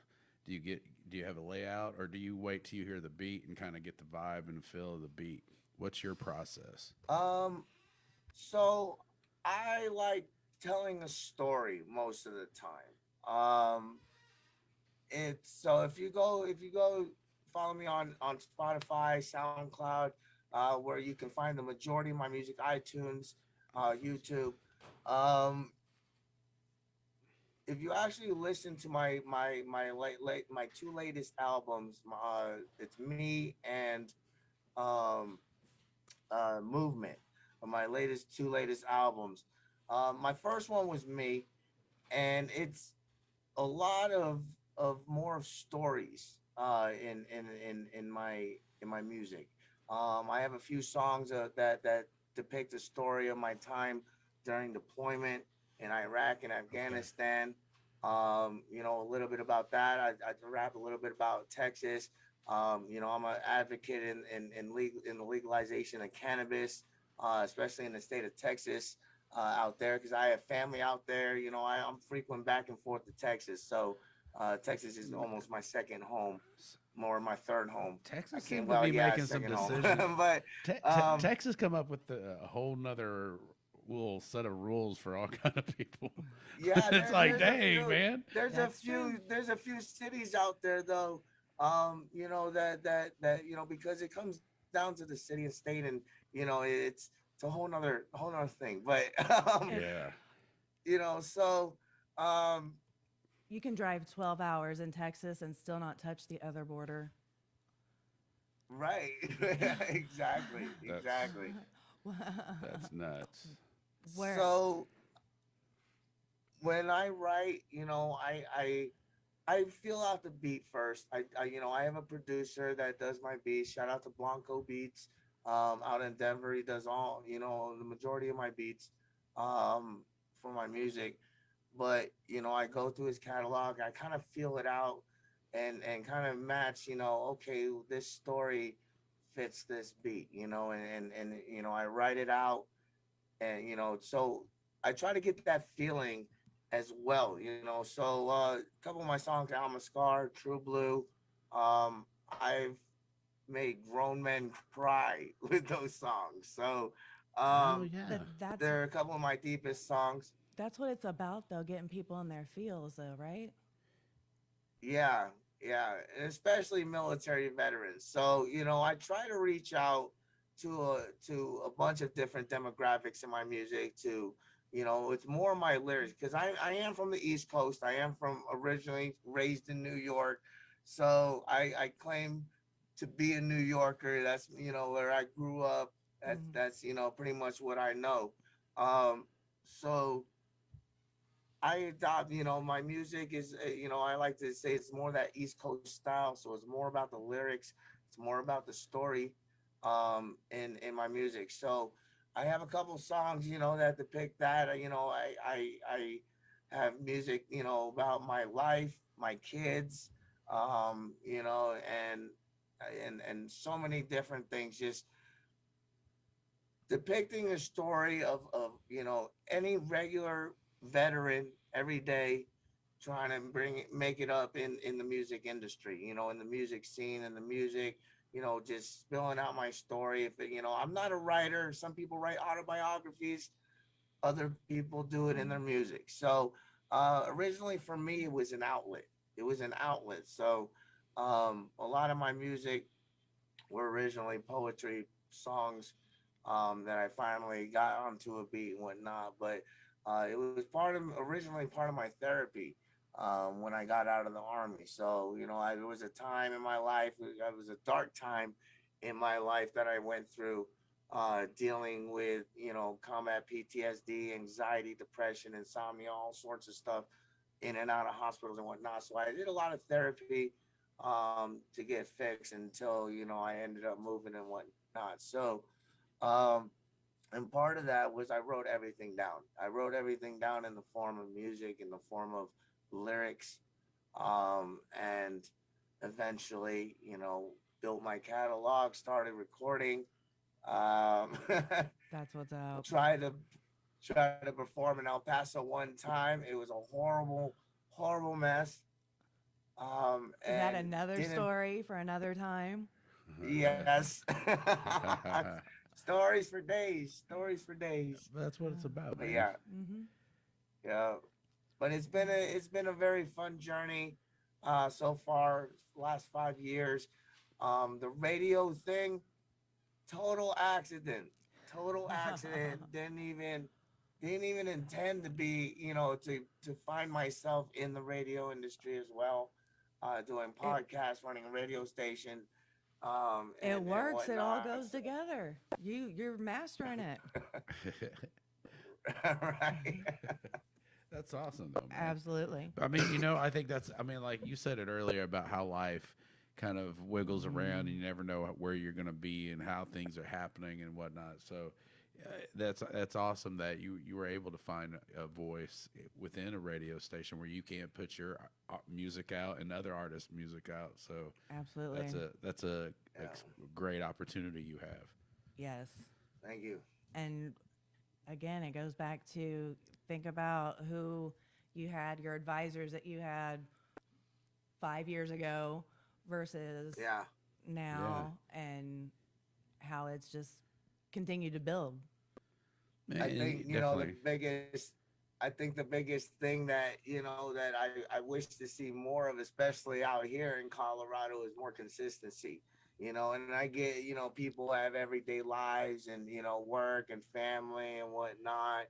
Speaker 3: Do you have a layout, or do you wait till you hear the beat and kind of get the vibe and feel of the beat? What's your process?
Speaker 4: So I like telling a story most of the time. It's so if you go follow me on Spotify, SoundCloud, where you can find the majority of my music, iTunes, YouTube. If you actually listen to my two latest albums, it's me and Movement, my two latest albums. My first one was me, and it's a lot of more stories in my music. I have a few songs that depict the story of my time during deployment in Iraq and
Speaker 3: Okay.
Speaker 4: Afghanistan. A little bit about that. I rap a little bit about Texas. I'm an advocate in the legalization of cannabis, especially in the state of Texas out there because I have family out there. I'm frequent back and forth to Texas, so Texas is almost my second home, more my third home. I
Speaker 3: Texas
Speaker 4: can't.
Speaker 3: seemed to
Speaker 4: Well,
Speaker 3: be
Speaker 4: yeah,
Speaker 3: making some
Speaker 4: second home,
Speaker 3: decisions.
Speaker 4: but um,
Speaker 3: Texas come up with a whole nother little set of rules for all kind of people.
Speaker 4: yeah,
Speaker 3: It's like,
Speaker 4: there's a
Speaker 3: dang,
Speaker 4: few,
Speaker 3: man.
Speaker 2: That's true.
Speaker 4: there's a few cities out there though. That because it comes down to the city and state, and it's a whole nother thing. But
Speaker 2: It,
Speaker 3: Yeah.
Speaker 4: so um,
Speaker 2: you can drive 12 hours in Texas and still not touch the other border.
Speaker 4: right, exactly,
Speaker 3: That's
Speaker 4: exactly.
Speaker 3: that's nuts.
Speaker 2: Where
Speaker 4: So when I write, I feel out the beat first. I have a producer that does my beats. Shout out to Blanco Beats, out in Denver. He does all, the majority of my beats, for my music. But I go through his catalog. I kind of feel it out, and kind of match. Okay, this story fits this beat. And I write it out, and so I try to get that feeling as well. So a couple of my songs, Alma Scar, True Blue, I've made grown men cry with those songs. So
Speaker 3: Hell
Speaker 4: um
Speaker 3: yeah.
Speaker 2: that that's
Speaker 4: they're a couple of my deepest songs.
Speaker 2: that's what it's about though, getting people in their feels though, right?
Speaker 4: Yeah, yeah, and especially military veterans. So I try to reach out to a bunch of different demographics in my music. It's more my lyrics because I am from the East Coast. I am from originally raised in New York, so I claim to be a New Yorker. That's where I grew up.
Speaker 2: Mhm.
Speaker 4: That's pretty much what I know. So I adopt, my music is, I like to say it's more that East Coast style. So it's more about the lyrics, it's more about the story, in my music. So I have a couple songs, that depict that. I have music, about my life, my kids, um, you know, and and so many different things. Just depicting a story of any regular veteran every day trying to make it up in the music industry, in the music scene, in the music, just spilling out my story. If I'm not a writer, some people write autobiographies, other people do it in their
Speaker 2: Mhm.
Speaker 4: music. So originally for me it was an outlet. So a lot of my music were originally poetry songs, that I finally got onto a beat and whatnot. But it was originally part of my therapy, when I got out of the army. So there was a time in my life. It was a dark time in my life that I went through, dealing with combat PTSD, anxiety, depression, insomnia, all sorts of stuff, in and out of hospitals and whatnot. So I did a lot of therapy, to get fixed until I ended up moving and whatnot. So um, and part of that was I wrote everything down. I wrote everything down in the form of music, in the form of lyrics, and eventually, built my catalog, started recording, um,
Speaker 2: That's what's up.
Speaker 4: tried to try to perform in El Paso one time. It was a horrible, horrible mess.
Speaker 2: Is that
Speaker 4: And
Speaker 2: another
Speaker 4: didn't.
Speaker 2: story for another time?
Speaker 4: Yes. Stories for days. Stories for days.
Speaker 3: That's what it's about,
Speaker 4: But
Speaker 3: man.
Speaker 4: yeah,
Speaker 2: Mm-hmm.
Speaker 4: yeah. But it's been a very fun journey, so far. Last 5 years. The radio thing, total accident. Total accident. Didn't even intend to be, to find myself in the radio industry as well, doing
Speaker 2: it
Speaker 4: podcasts, running a radio station,
Speaker 2: it
Speaker 4: and
Speaker 2: works. It all
Speaker 4: whatnot.
Speaker 2: goes together. You're mastering it.
Speaker 4: Right.
Speaker 3: That's awesome, though, man.
Speaker 2: Absolutely.
Speaker 3: I mean, I think like you said it earlier about how life kind of wiggles around and you never know where you're going to be and how things are happening and whatnot. So that's awesome that you were able to find a voice within a radio station where you can put your music out and other artists' music out. So
Speaker 2: Absolutely.
Speaker 3: that's a great opportunity you have.
Speaker 2: Yes.
Speaker 4: Thank you.
Speaker 2: And again, it goes back to think about who you had, your advisors that you had 5 years ago versus now, and how it's just continued to build.
Speaker 3: Man,
Speaker 4: I think the biggest thing that that I wish to see more of, especially out here in Colorado, is more consistency. And I get people have everyday lives and work and family and whatnot,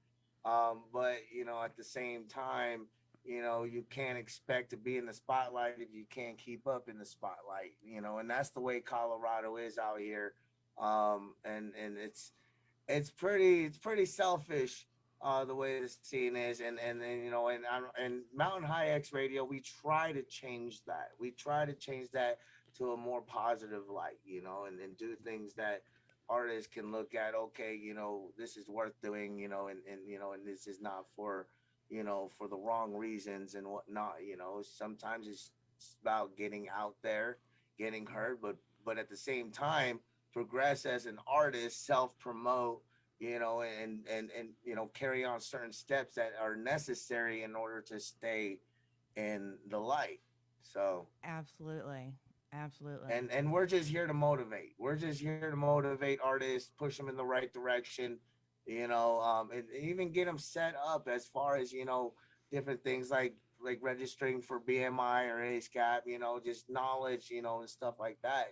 Speaker 4: but at the same time, you can't expect to be in the spotlight if you can't keep up in the spotlight. And that's the way Colorado is out here, and it's pretty selfish, the way the scene is, and Mountain High X Radio, we try to change that. We try to change that to a more positive light, and do things that artists can look at. Okay, this is worth doing, and this is not for for the wrong reasons and whatnot. Sometimes it's about getting out there, getting heard, but at the same time, progress as an artist, self-promote, and carry on certain steps that are necessary in order to stay in the light. So
Speaker 2: Absolutely.
Speaker 4: and we're just here to motivate. We're just here to motivate artists, push them in the right direction, and even get them set up as far as different things like registering for BMI or ASCAP, just knowledge, and stuff like that,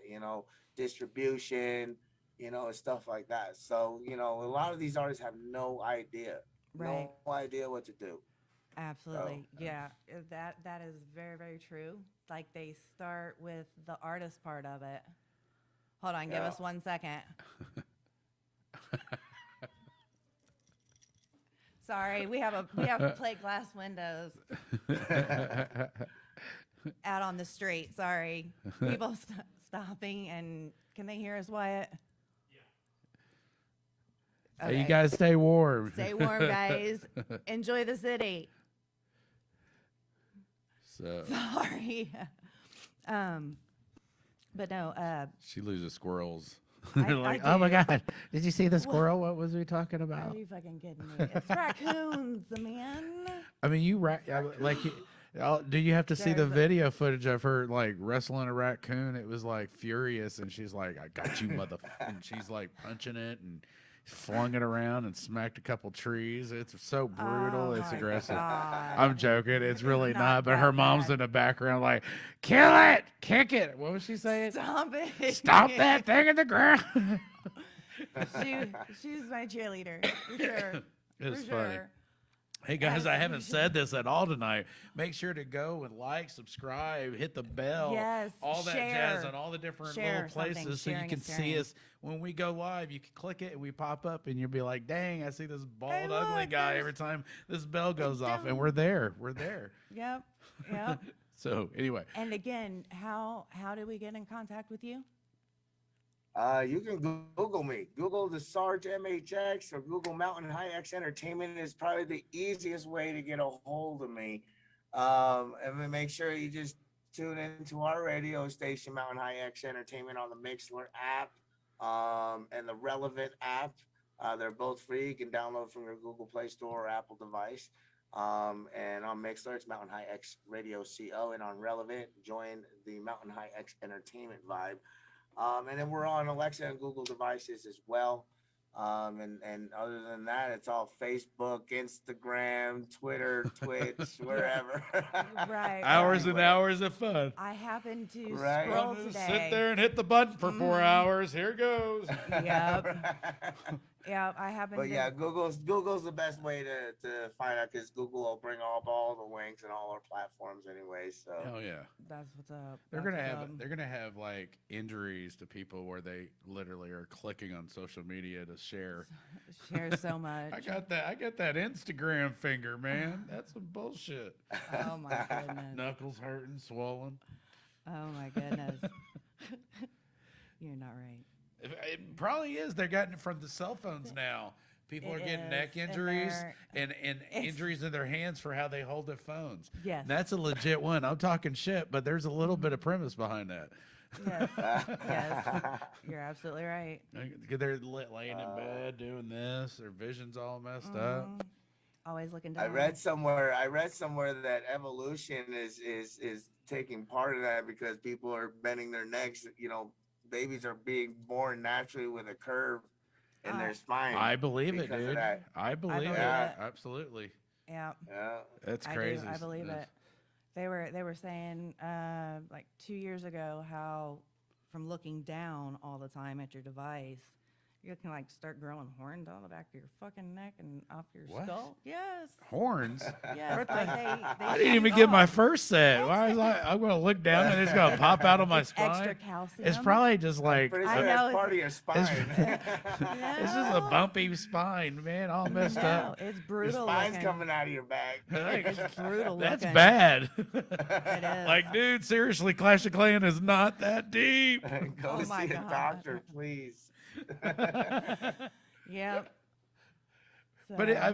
Speaker 4: distribution, and stuff like that. So, a lot of these artists have no idea,
Speaker 2: Right.
Speaker 4: no idea what to do.
Speaker 2: Absolutely. Yeah. That is very, very true. Like they start with the artist part of it. Hold on, give
Speaker 4: Yeah.
Speaker 2: us 1 second. Sorry, we have plate glass windows out on the street. Sorry, people stopping, and can they hear us, Wyatt? Yeah.
Speaker 3: Hey, you guys stay warm.
Speaker 2: Stay warm, guys. Enjoy the city.
Speaker 3: So
Speaker 2: Sorry. But no.
Speaker 3: she loses squirrels.
Speaker 2: I
Speaker 3: They're like,
Speaker 2: do.
Speaker 3: oh my God, did you see the squirrel? What was we talking
Speaker 2: Are
Speaker 3: about?
Speaker 2: you fucking kidding me? It's raccoons, man.
Speaker 3: I mean, do you have to see the
Speaker 2: There's a-
Speaker 3: video footage of her like wrestling a raccoon? It was like furious, and she's like, "I got you, motherfucker!" And she's like punching it and flung it around and smacked a couple trees. It's so brutal.
Speaker 2: Oh
Speaker 3: It's
Speaker 2: my
Speaker 3: aggressive.
Speaker 2: God.
Speaker 3: I'm joking. It's really
Speaker 2: not
Speaker 3: not. But
Speaker 2: that
Speaker 3: her mom's
Speaker 2: bad.
Speaker 3: in the background like, "Kill it, kick it." What was she saying?
Speaker 2: Stop it.
Speaker 3: Stop that thing in the ground.
Speaker 2: She's my cheerleader, for sure.
Speaker 3: It's
Speaker 2: for
Speaker 3: funny.
Speaker 2: Sure.
Speaker 3: Hey guys, I haven't said this at all tonight. Make sure to go and like, subscribe, hit the bell,
Speaker 2: Yes,
Speaker 3: all that
Speaker 2: share.
Speaker 3: jazz on all the different
Speaker 2: Share
Speaker 3: little places
Speaker 2: something.
Speaker 3: so you
Speaker 2: Sharing
Speaker 3: can
Speaker 2: is
Speaker 3: see
Speaker 2: caring.
Speaker 3: us when we go live. You can click it and we pop up and you'll be like, "Dang, I see this bald,
Speaker 2: Hey,
Speaker 3: ugly
Speaker 2: look,
Speaker 3: guy
Speaker 2: there's-
Speaker 3: every time this bell goes off," and
Speaker 2: down.
Speaker 3: we're there. We're there.
Speaker 2: Yep.
Speaker 3: So anyway,
Speaker 2: And again, how do we get in contact with you?
Speaker 4: You can Google me. Google the Sarge MHX or Google Mountain High X Entertainment is probably the easiest way to get a hold of me. And then make sure you just tune into our radio station, Mountain High X Entertainment, on the Mixler app and the Relevant app. They're both free. You can download from your Google Play Store or Apple device. And on Mixler, it's Mountain High X Radio CO. And on Relevant, join the Mountain High X Entertainment vibe. And then we're on Alexa and Google devices as well. And other than that, it's all Facebook, Instagram, Twitter, Twitch, wherever.
Speaker 2: Right.
Speaker 3: hours
Speaker 2: right.
Speaker 3: and hours of fun.
Speaker 2: I happened to
Speaker 4: Right.
Speaker 2: scroll
Speaker 3: Just
Speaker 2: today.
Speaker 3: sit there and hit the button for 4 hours. Here goes.
Speaker 2: Yep. Yeah, I happen
Speaker 4: But
Speaker 2: to.
Speaker 4: yeah, Google's the best way to find out because Google will bring up all the links and all our platforms anyway. So
Speaker 3: Hell yeah.
Speaker 2: That's what's up.
Speaker 3: They're
Speaker 2: That's
Speaker 3: gonna
Speaker 2: what's
Speaker 3: have
Speaker 2: up.
Speaker 3: they're gonna have like injuries to people where they literally are clicking on social media to share.
Speaker 2: Share so much.
Speaker 3: I got that Instagram finger, man. That's some bullshit.
Speaker 2: Oh my goodness.
Speaker 3: Knuckles hurting, swollen.
Speaker 2: Oh my goodness. You're not right.
Speaker 3: It probably is. They're getting it from the cell phones now. People
Speaker 2: It
Speaker 3: are getting
Speaker 2: is,
Speaker 3: neck
Speaker 2: and
Speaker 3: injuries
Speaker 2: they're-
Speaker 3: and
Speaker 2: it's-
Speaker 3: injuries in their hands for how they hold their phones.
Speaker 2: Yes.
Speaker 3: And that's a legit one. I'm talking shit, but there's a little bit of premise behind that.
Speaker 2: Yes. Yes. You're absolutely right.
Speaker 3: They're laying in bed doing this. Their vision's all messed up.
Speaker 2: Mhm. Always looking down.
Speaker 4: I read somewhere that evolution is taking part of that because people are bending their necks. You know, babies are being born naturally with a curve in their spine.
Speaker 3: I believe it,
Speaker 4: because of
Speaker 3: dude.
Speaker 4: that.
Speaker 3: I believe it.
Speaker 2: believe it.
Speaker 3: Absolutely.
Speaker 2: Yeah.
Speaker 4: Yeah.
Speaker 3: That's
Speaker 2: I
Speaker 3: crazy.
Speaker 2: do. I believe
Speaker 3: That's-
Speaker 2: it. They were saying like 2 years ago how from looking down all the time at your device, you can like start growing horns on the back of your fucking neck and off your
Speaker 3: What?
Speaker 2: skull. Yes.
Speaker 3: Horns.
Speaker 2: Yes. Like they
Speaker 3: I didn't even
Speaker 2: shoot
Speaker 3: get my
Speaker 2: off.
Speaker 3: first set. Why is I'm going to look down and it's going to pop out of my
Speaker 2: It's
Speaker 3: spine?
Speaker 2: extra calcium.
Speaker 3: It's probably just like
Speaker 4: Pretty
Speaker 2: I
Speaker 4: sure
Speaker 2: know
Speaker 4: that's part of your spine.
Speaker 3: it's just a bumpy spine, man, all messed
Speaker 2: No,
Speaker 3: up.
Speaker 2: it's
Speaker 4: Your
Speaker 2: brutal.
Speaker 4: spine's
Speaker 2: looking.
Speaker 4: coming out of your back.
Speaker 2: It's brutal.
Speaker 3: That's
Speaker 2: looking.
Speaker 3: bad.
Speaker 2: It is.
Speaker 3: Like, dude, seriously, Clash of Clans is not that deep.
Speaker 4: Go
Speaker 2: Oh my
Speaker 4: see a
Speaker 2: God.
Speaker 4: doctor, please.
Speaker 2: Yep.
Speaker 3: But
Speaker 2: So-
Speaker 3: I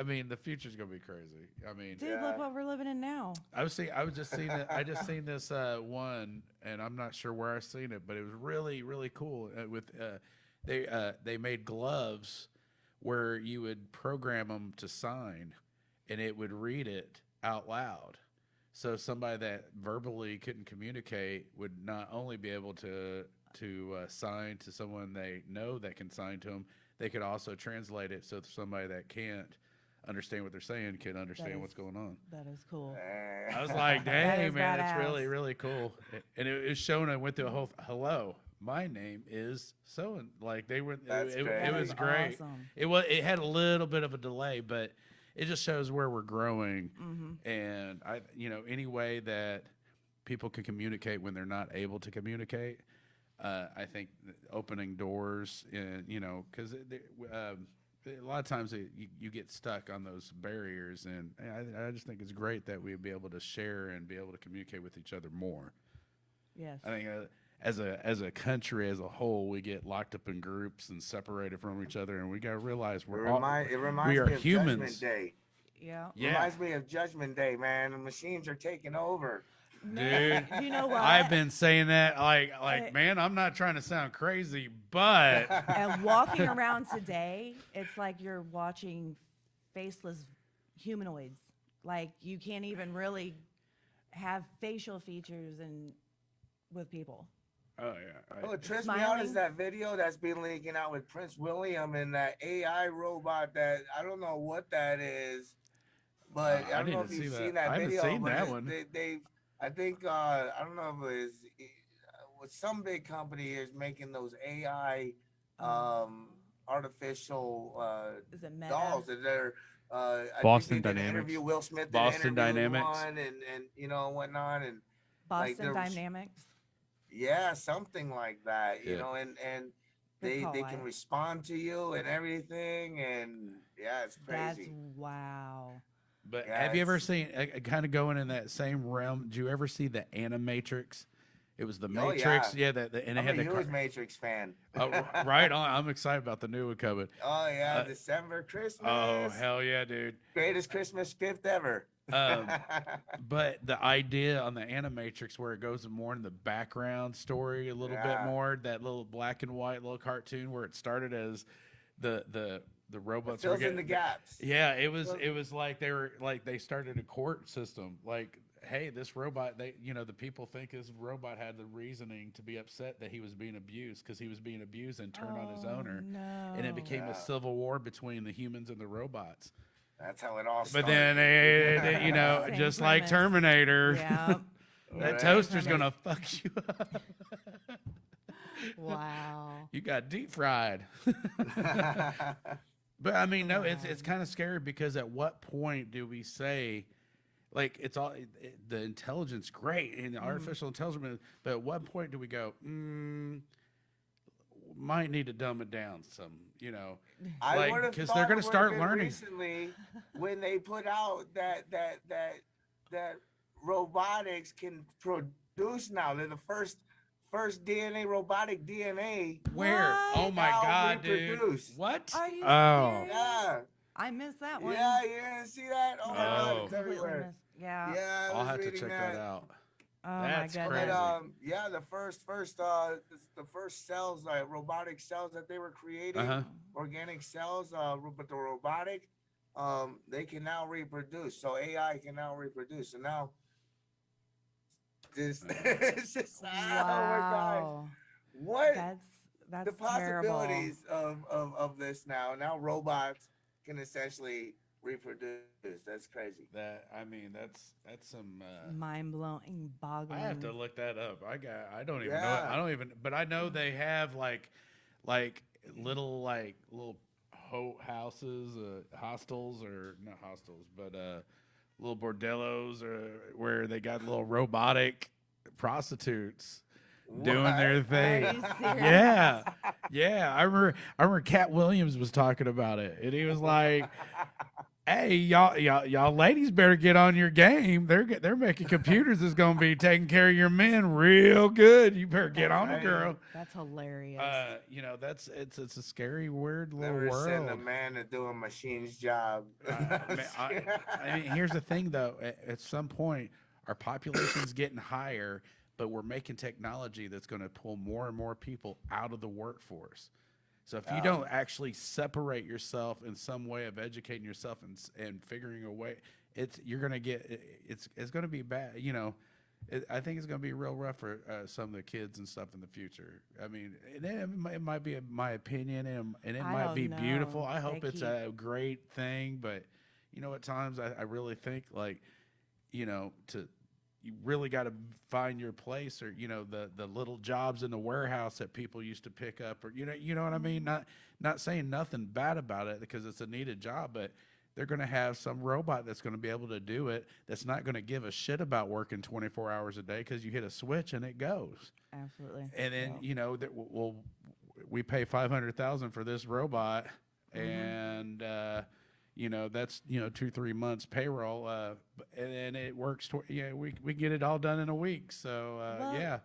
Speaker 3: mean, the future's gonna be crazy. I mean,
Speaker 2: dude,
Speaker 4: Yeah.
Speaker 2: look what we're living in now.
Speaker 3: I was just seeing it. I just seen this one, and I'm not sure where I seen it, but it was really really cool. They made gloves where you would program them to sign, and it would read it out loud. So somebody that verbally couldn't communicate would not only be able to sign to someone they know that can sign to them, they could also translate it so somebody that can't understand what they're saying can understand
Speaker 2: is-
Speaker 3: what's going on.
Speaker 2: That is cool.
Speaker 3: I was like,
Speaker 2: That
Speaker 3: dang,
Speaker 2: is
Speaker 3: man, that's really,
Speaker 2: badass.
Speaker 3: really cool. And it was shown, I went through a whole, hello, my name is so, and like they were,
Speaker 4: That's
Speaker 3: it
Speaker 4: great.
Speaker 3: was
Speaker 2: That is
Speaker 3: great.
Speaker 2: awesome.
Speaker 3: It had a little bit of a delay, but it just shows where we're growing.
Speaker 2: Mm-hmm.
Speaker 3: And any way that people can communicate when they're not able to communicate, I think opening doors, and because a lot of times you get stuck on those barriers, and I just think it's great that we'd be able to share and be able to communicate with each other more.
Speaker 2: Yes.
Speaker 3: I think as a country as a whole, we get locked up in groups and separated from each other, and we got to realize
Speaker 4: It,
Speaker 3: we're
Speaker 4: reminds
Speaker 3: we are
Speaker 4: me of
Speaker 3: humans.
Speaker 4: Judgment Day.
Speaker 2: Yeah.
Speaker 3: Yeah.
Speaker 4: Reminds me of Judgment Day, man. The machines are taking over.
Speaker 3: Dude,
Speaker 2: You know what?
Speaker 3: I've been saying that like
Speaker 2: Uh,
Speaker 3: man, I'm not trying to sound crazy, but
Speaker 2: And walking around today, it's like you're watching faceless humanoids. Like you can't even really have facial features and with people.
Speaker 3: oh yeah,
Speaker 4: What trips me out
Speaker 2: Smiling.
Speaker 4: is that video that's been leaking out with Prince William and that AI robot that I don't know what that is, but
Speaker 3: I
Speaker 4: I don't know if
Speaker 3: didn't
Speaker 4: you've
Speaker 3: see
Speaker 4: seen
Speaker 3: that.
Speaker 4: that
Speaker 3: I haven't
Speaker 4: video.
Speaker 3: seen
Speaker 4: but
Speaker 3: that one.
Speaker 4: They I think I don't know if it was with some big company is making those AI artificial
Speaker 2: Is it meta?
Speaker 4: dolls that they're I
Speaker 5: Boston
Speaker 4: think they did an
Speaker 5: Dynamics.
Speaker 4: interview. Will Smith did
Speaker 3: Boston
Speaker 4: an interview with
Speaker 3: Dynamics.
Speaker 4: one and whatnot and like,
Speaker 2: Boston
Speaker 4: there was-
Speaker 2: Dynamics.
Speaker 4: yeah, something like that,
Speaker 3: Yeah.
Speaker 4: and
Speaker 2: Good
Speaker 4: they
Speaker 2: call,
Speaker 4: can
Speaker 2: Wyatt.
Speaker 4: respond to you and everything, and yeah, it's
Speaker 2: That's
Speaker 4: crazy.
Speaker 2: wow.
Speaker 3: But
Speaker 4: Yeah,
Speaker 3: have you ever
Speaker 4: it's-
Speaker 3: seen kind of going in that same realm? Did you ever see the Animatrix? It was the
Speaker 4: Oh,
Speaker 3: Matrix,
Speaker 4: yeah.
Speaker 3: and it
Speaker 4: I'm
Speaker 3: had
Speaker 4: a
Speaker 3: the
Speaker 4: huge Matrix fan.
Speaker 3: right on. I'm excited about the new one coming.
Speaker 4: Oh yeah,
Speaker 3: Uh,
Speaker 4: December Christmas.
Speaker 3: Oh hell yeah, dude!
Speaker 4: Greatest Christmas gift ever.
Speaker 3: But the idea on the Animatrix where it goes more in the background story a little bit
Speaker 4: Yeah.
Speaker 3: more, that little black and white little cartoon where it started as the robots were
Speaker 4: Fills in the
Speaker 3: getting
Speaker 4: gaps.
Speaker 3: Yeah, it was like they started a court system. Like, hey, this robot, the people think this robot had the reasoning to be upset that he was being abused because he was being abused and turned on his owner.
Speaker 2: No.
Speaker 3: And it became
Speaker 4: Yeah.
Speaker 3: a civil war between the humans and the robots.
Speaker 4: That's how it all
Speaker 3: But
Speaker 4: started.
Speaker 3: then
Speaker 2: Same
Speaker 3: just like
Speaker 2: premise.
Speaker 3: Terminator,
Speaker 2: Yeah.
Speaker 3: that
Speaker 4: Right.
Speaker 3: toaster's
Speaker 2: Premise.
Speaker 3: gonna fuck you up.
Speaker 2: Wow.
Speaker 3: You got deep fried. But I mean, no, it's kind of scary because at what point do we say, like, it's all the intelligence, great, and the artificial intelligence, but at what point do we go, might need to dumb it down some, you know,
Speaker 4: I
Speaker 3: like,
Speaker 4: would have
Speaker 3: because
Speaker 4: thought
Speaker 3: they're
Speaker 4: it
Speaker 3: going to
Speaker 4: would
Speaker 3: start
Speaker 4: have been
Speaker 3: learning.
Speaker 4: recently when they put out that robotics can produce now. They're the first DNA robotic DNA.
Speaker 3: Where?
Speaker 2: What?
Speaker 3: Oh my
Speaker 4: Now
Speaker 3: God, dude!
Speaker 4: reproduce.
Speaker 3: What?
Speaker 2: Are you
Speaker 5: Oh.
Speaker 2: serious?
Speaker 4: Yeah,
Speaker 2: I missed that one.
Speaker 4: yeah, you didn't see that? Oh my God,
Speaker 3: Oh.
Speaker 4: it's
Speaker 2: Completely
Speaker 4: everywhere.
Speaker 2: missed. Yeah.
Speaker 4: Yeah, I
Speaker 3: I'll
Speaker 4: was
Speaker 3: have to
Speaker 4: reading
Speaker 3: check that out.
Speaker 2: Oh
Speaker 3: That's
Speaker 2: my
Speaker 3: crazy.
Speaker 2: goodness.
Speaker 4: But yeah, the first cells, like robotic cells that they were creating,
Speaker 3: Uh-huh.
Speaker 4: organic cells, but the robotic, they can now reproduce. So AI can now reproduce. So now, this it's just oh my gosh,
Speaker 2: Wow.
Speaker 4: what
Speaker 2: That's
Speaker 4: the
Speaker 2: terrible.
Speaker 4: possibilities of this now? Now robots can essentially reproduce. That's crazy.
Speaker 3: That I mean, that's some.
Speaker 2: Mind blowing, boggling.
Speaker 3: I have to look that up. I don't even know.
Speaker 4: Yeah.
Speaker 3: I don't even. But I know they have like little houses, hostels or not hostels, but little bordellos or where they got little robotic prostitutes doing their
Speaker 4: What?
Speaker 3: thing.
Speaker 2: Are you serious?
Speaker 3: Yeah, yeah. I remember Cat Williams was talking about it, and he was like, "Hey, y'all ladies better get on your game. They're making computers that's gonna be taking care of your men real good. You better get on it, girl."
Speaker 2: That's hilarious.
Speaker 3: You know, it's a scary, weird little
Speaker 4: Never send a
Speaker 3: world.
Speaker 4: man to do a machine's job.
Speaker 3: I mean, here's the thing, though. At some point, our population's getting higher, but we're making technology that's going to pull more and more people out of the workforce. So if you don't actually separate yourself in some way of educating yourself and figuring a way, you're going to get it's going to be bad. You know, I think it's going to be real rough for some of the kids and stuff in the future. I mean, it might be my opinion, and it
Speaker 2: I
Speaker 3: might
Speaker 2: don't
Speaker 3: be
Speaker 2: know.
Speaker 3: beautiful. I
Speaker 2: They
Speaker 3: hope it's
Speaker 2: keep-
Speaker 3: a great thing, but you know, at times I really think like, you know, you really got to find your place, or you know, the little jobs in the warehouse that people used to pick up, or you know what I mean. Not saying nothing bad about it because it's a needed job, but they're going to have some robot that's going to be able to do it. That's not going to give a shit about working 24 hours a day because you hit a switch and it goes.
Speaker 2: Absolutely.
Speaker 3: And then you know that we pay $500,000 for this robot, and you know that's 2-3 months payroll, and it works. We get it all done in a week. So
Speaker 2: Well,
Speaker 3: yeah,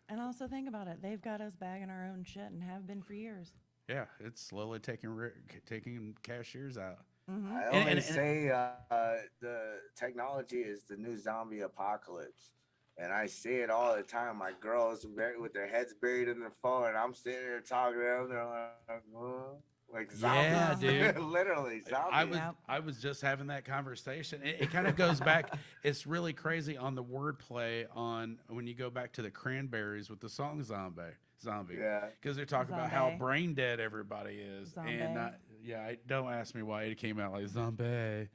Speaker 2: And also think about it. They've got us bagging our own shit and have been for years.
Speaker 3: yeah, it's slowly taking cashiers out.
Speaker 4: I
Speaker 3: And-
Speaker 4: always
Speaker 3: and-
Speaker 4: say the technology is the new zombie apocalypse. And I see it all the time. My girls with their heads buried in their phone, and I'm sitting there talking to them. They're like zombies.
Speaker 3: Yeah, dude.
Speaker 4: Literally zombies.
Speaker 3: I was just having that conversation. It kind of goes back. It's really crazy on the wordplay on when you go back to the Cranberries with the song Zombie.
Speaker 4: Yeah.
Speaker 3: Because they're talking about how
Speaker 2: Zombie.
Speaker 3: brain dead everybody is.
Speaker 2: Zombie.
Speaker 3: And don't ask me why it came out like zombie.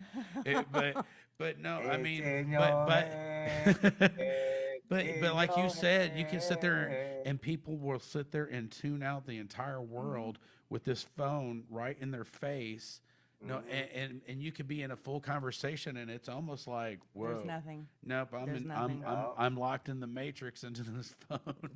Speaker 3: But no, I
Speaker 4: It's
Speaker 3: mean,
Speaker 4: in
Speaker 3: but
Speaker 4: your head,
Speaker 3: but like you
Speaker 4: in
Speaker 3: said, you
Speaker 4: your
Speaker 3: can sit there
Speaker 4: head.
Speaker 3: and people will sit there and tune out the entire world with this phone right in their face. No, and you could be in a full conversation, and it's almost like, whoa,
Speaker 2: There's nothing.
Speaker 3: nope,
Speaker 2: There's nothing.
Speaker 3: I'm locked in the matrix into this phone.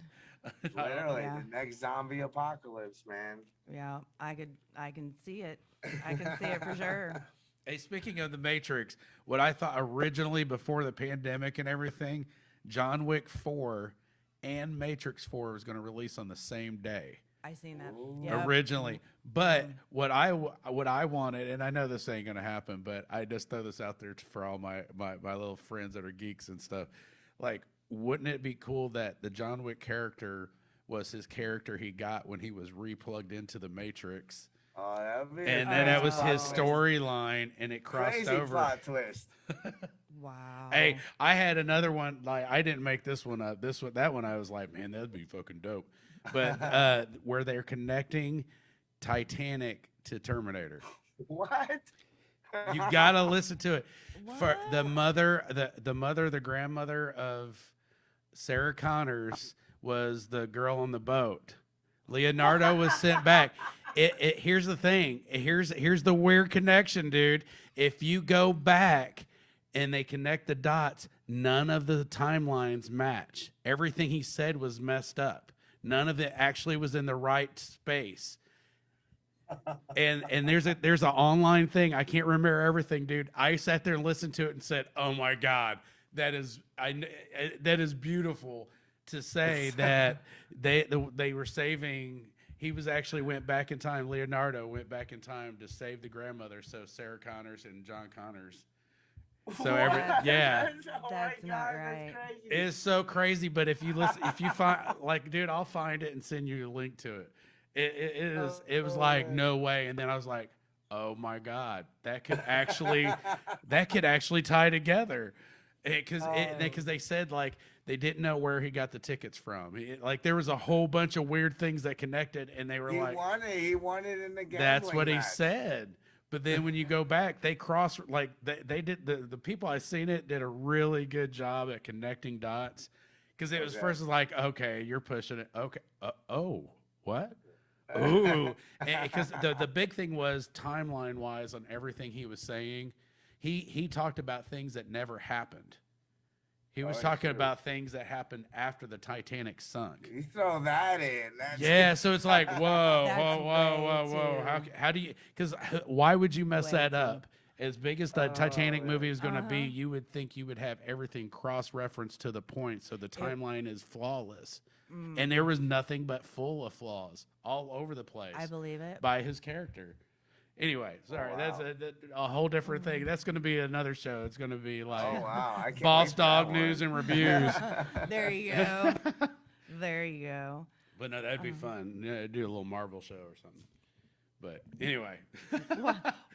Speaker 4: Literally,
Speaker 2: Yeah.
Speaker 4: the next zombie apocalypse, man.
Speaker 2: Yeah, I can see it. I can see it for sure.
Speaker 3: Hey, speaking of the Matrix, what I thought originally before the pandemic and everything, John Wick 4 and Matrix 4 was going to release on the same day.
Speaker 2: I seen that.
Speaker 4: Ooh.
Speaker 2: Yep.
Speaker 3: Originally, but what I wanted, and I know this ain't gonna happen, but I just throw this out there for all my little friends that are geeks and stuff. Like, wouldn't it be cool that the John Wick character was his character he got when he was replugged into the Matrix,
Speaker 4: Oh, that'd be
Speaker 3: and
Speaker 4: a
Speaker 3: then that
Speaker 4: crazy
Speaker 3: was
Speaker 4: plot
Speaker 3: his
Speaker 4: twist.
Speaker 3: storyline, and it crossed
Speaker 4: Crazy
Speaker 3: over.
Speaker 4: plot twist.
Speaker 2: Wow.
Speaker 3: Hey, I had another one. Like, I didn't make this one up. That one, I was like, man, that'd be fucking dope. But where they're connecting Titanic to Terminator,
Speaker 4: What?
Speaker 3: you gotta listen to it. For the
Speaker 2: What?
Speaker 3: the grandmother of Sarah Connors was the girl on the boat. Leonardo was sent back. Here's the thing. Here's the weird connection, dude. If you go back and they connect the dots, none of the timelines match. Everything he said was messed up. None of it actually was in the right space. And there's an online thing. I can't remember everything, dude. I sat there and listened to it and said, "Oh my God, that is beautiful." To say that they were saving. He was actually went back in time. Leonardo went back in time to save the grandmother. So Sarah Connors and John Connors. So yeah,
Speaker 2: That's not right.
Speaker 4: That's crazy.
Speaker 3: it's so crazy. But if you listen, if you find like, dude, I'll find it and send you a link to it. It was like no way. And then I was like, oh my God, that could actually tie together. Because they said like they didn't know where he got the tickets from. Like there was a whole bunch of weird things that connected, and they were
Speaker 4: He
Speaker 3: like,
Speaker 4: He won it in the gambling
Speaker 3: "That's what he
Speaker 4: match.
Speaker 3: said." But then when you go back, they cross like they did. The people I seen it did a really good job at connecting dots. Because it was first like, okay, you're pushing it. Okay, oh, what? Ooh, because the big thing was timeline wise on everything he was saying. He talked about things that never happened. He was talking about things that happened after the Titanic sunk.
Speaker 4: You throw that in. That's
Speaker 3: Yeah, so it's like, whoa,
Speaker 2: That's
Speaker 3: whoa.
Speaker 2: way
Speaker 3: How do you? Because why would you mess
Speaker 2: Way
Speaker 3: that
Speaker 2: too.
Speaker 3: up? As big as the Titanic movie is going to be,
Speaker 2: Uh-huh.
Speaker 3: you would think you would have everything cross-referenced to the point, so the timeline is flawless. And there was nothing but full of flaws all over the place.
Speaker 2: I believe it.
Speaker 3: By his character. Anyway, sorry,
Speaker 4: wow.
Speaker 3: that's a whole different thing. That's going to be another show. It's going to be like
Speaker 4: Oh wow! I can't
Speaker 3: Boss
Speaker 4: wait for
Speaker 3: Dog
Speaker 4: that
Speaker 3: news
Speaker 4: one.
Speaker 3: and reviews.
Speaker 2: There you go. There you go.
Speaker 3: But no, that'd be fun. Yeah, do a little Marvel show or something. But anyway,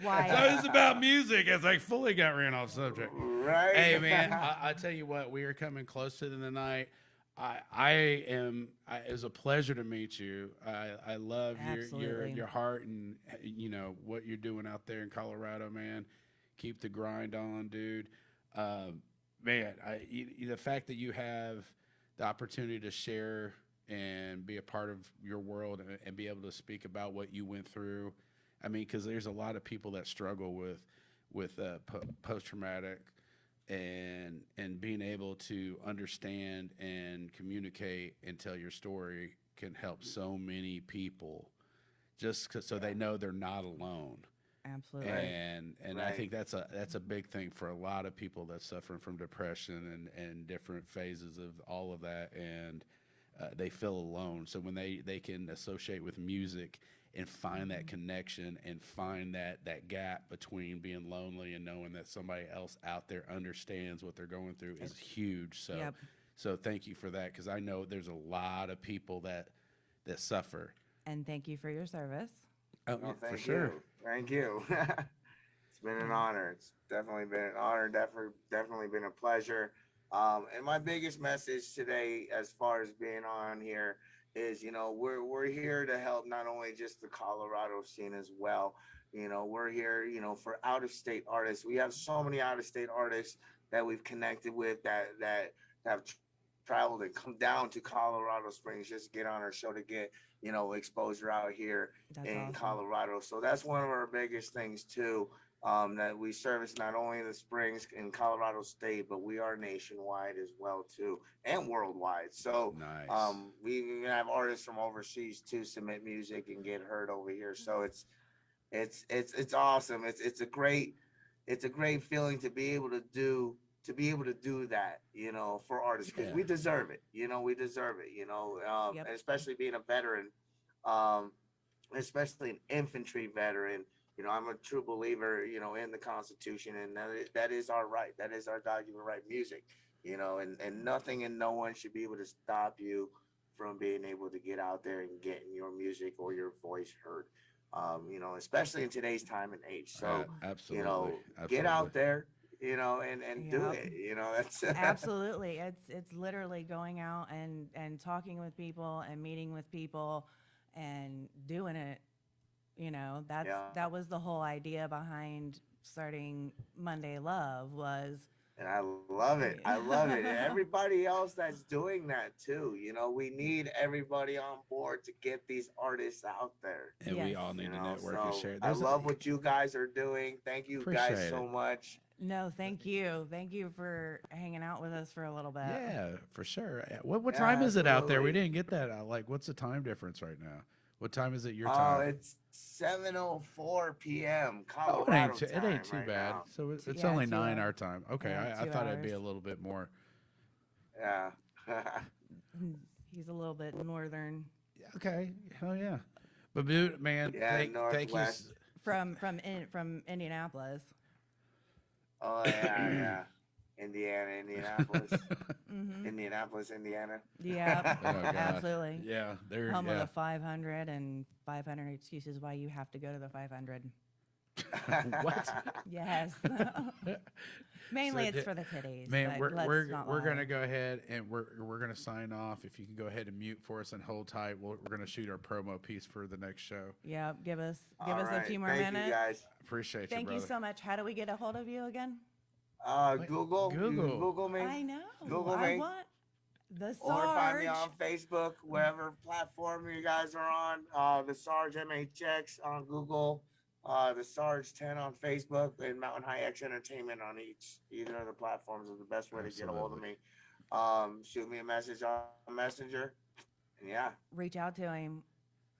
Speaker 2: Why?
Speaker 3: so it's about music. As I fully got ran off subject.
Speaker 4: Right?
Speaker 3: Hey man, I tell you what, we are coming close to the night. It was a pleasure to meet you. I love
Speaker 2: Absolutely.
Speaker 3: your heart and you know what you're doing out there in Colorado, man. Keep the grind on, dude. Man, the fact that you have the opportunity to share and be a part of your world and be able to speak about what you went through. I mean, because there's a lot of people that struggle with post traumatic and being able to understand and communicate and tell your story can help so many people just so they know they're not alone.
Speaker 2: Absolutely.
Speaker 3: And I
Speaker 4: Right.
Speaker 3: think that's a big thing for a lot of people that's suffering from depression and different phases of all of that, and they feel alone. So when they can associate with music and find that connection and find that gap between being lonely and knowing that somebody else out there understands what they're going through is huge. So
Speaker 2: Yep.
Speaker 3: so thank you for that, because I know there's a lot of people that suffer.
Speaker 2: And thank you for your service.
Speaker 3: Oh,
Speaker 4: Well,
Speaker 3: for
Speaker 4: thank
Speaker 3: sure.
Speaker 4: you. Thank you. It's been an honor. It's definitely been an honor. Definitely been a pleasure. And my biggest message today, as far as being on here, is we're here to help not only just the Colorado scene as well. We're here for out of state artists. We have so many out of state artists that we've connected with that have traveled and come down to Colorado Springs just to get on our show to get exposure out here
Speaker 2: That's
Speaker 4: in
Speaker 2: awesome.
Speaker 4: Colorado. So that's one of our biggest things too. That we service not only the Springs in Colorado State, but we are nationwide as well too, and worldwide. So
Speaker 3: Nice.
Speaker 4: we even have artists from overseas to submit music and get heard over here. So it's awesome. It's a great feeling to be able to do that, for artists, because
Speaker 3: Yeah.
Speaker 4: we deserve it. We deserve it.
Speaker 2: Yep.
Speaker 4: And especially being a veteran, especially an infantry veteran. I'm a true believer, in the Constitution, and that is our right. That is our God-given right, music, and nothing and no one should be able to stop you from being able to get out there and getting your music or your voice heard, especially in today's time and age. So,
Speaker 3: Absolutely.
Speaker 4: get out there, and do
Speaker 2: Yep.
Speaker 4: it. That's
Speaker 2: Absolutely. It's literally going out and talking with people and meeting with people and doing it.
Speaker 4: Yeah.
Speaker 2: That was the whole idea behind starting Monday Love was
Speaker 4: And I love it. I love it. And everybody else that's doing that too. You know, we need everybody on board to get these artists out there.
Speaker 3: And we
Speaker 2: Yes.
Speaker 3: all need
Speaker 4: You
Speaker 3: to
Speaker 4: know,
Speaker 3: network and
Speaker 4: so
Speaker 3: share.
Speaker 4: I love what you guys are doing. Thank you guys
Speaker 3: Appreciate
Speaker 4: so
Speaker 3: it.
Speaker 4: much.
Speaker 2: No, thank you. Thank you for hanging out with us for a little bit.
Speaker 3: Yeah, for sure. What
Speaker 4: Yeah,
Speaker 3: time is it out there? We
Speaker 4: absolutely.
Speaker 3: didn't get that out. Like, what's the time difference right now? What time is it your
Speaker 4: Oh,
Speaker 3: time?
Speaker 4: it's 7:04 p.m.
Speaker 3: Oh,
Speaker 4: Colorado
Speaker 3: it
Speaker 4: time
Speaker 3: ain't too
Speaker 4: right
Speaker 3: bad.
Speaker 4: now.
Speaker 3: So it's
Speaker 2: Yeah,
Speaker 3: only
Speaker 2: 2
Speaker 3: 9
Speaker 2: hours.
Speaker 3: our time. Okay,
Speaker 2: Yeah,
Speaker 3: I
Speaker 2: 2
Speaker 3: thought it'd be a
Speaker 2: hours.
Speaker 3: little bit more.
Speaker 4: Yeah.
Speaker 2: He's a little bit northern
Speaker 3: Okay, hell yeah. But dude, man,
Speaker 4: Yeah,
Speaker 3: thank you.
Speaker 4: Northwest.
Speaker 2: from Indianapolis.
Speaker 4: Oh yeah, yeah. Indianapolis.
Speaker 2: Mm-hmm.
Speaker 4: Indianapolis, Indiana.
Speaker 2: Yeah,
Speaker 3: Oh gosh.
Speaker 2: absolutely.
Speaker 3: Yeah, there.
Speaker 2: Home of
Speaker 3: Yeah.
Speaker 2: the 500 and 500 excuses why you have to go to the 500.
Speaker 3: What?
Speaker 2: Yes. Mainly
Speaker 3: So
Speaker 2: it's
Speaker 3: di-
Speaker 2: for the titties.
Speaker 3: Man,
Speaker 2: but let's
Speaker 3: we're
Speaker 2: not
Speaker 3: we're
Speaker 2: lie.
Speaker 3: gonna go ahead and we're gonna sign off. If you can go ahead and mute for us and hold tight, we're gonna shoot our promo piece for the next show.
Speaker 2: Yeah, give us
Speaker 4: All
Speaker 2: a
Speaker 4: right,
Speaker 2: few more
Speaker 4: thank
Speaker 2: minutes.
Speaker 4: you guys.
Speaker 3: Appreciate
Speaker 2: Thank
Speaker 3: you,
Speaker 2: you
Speaker 3: brother.
Speaker 2: so much. How do we get a hold of you again?
Speaker 3: Wait,
Speaker 4: Google. You
Speaker 3: Google.
Speaker 4: can Google me.
Speaker 2: I know.
Speaker 4: Google
Speaker 2: I
Speaker 4: me.
Speaker 2: want the
Speaker 4: Or find me
Speaker 2: Sarge.
Speaker 4: on Facebook, wherever platform you guys are on. The Sarge MHX on Google, the Sarge 10 on Facebook, and Mountain High X Entertainment on either of the platforms is the best way to get a hold of me. Shoot me a message on Messenger. And yeah,
Speaker 2: Reach out to him.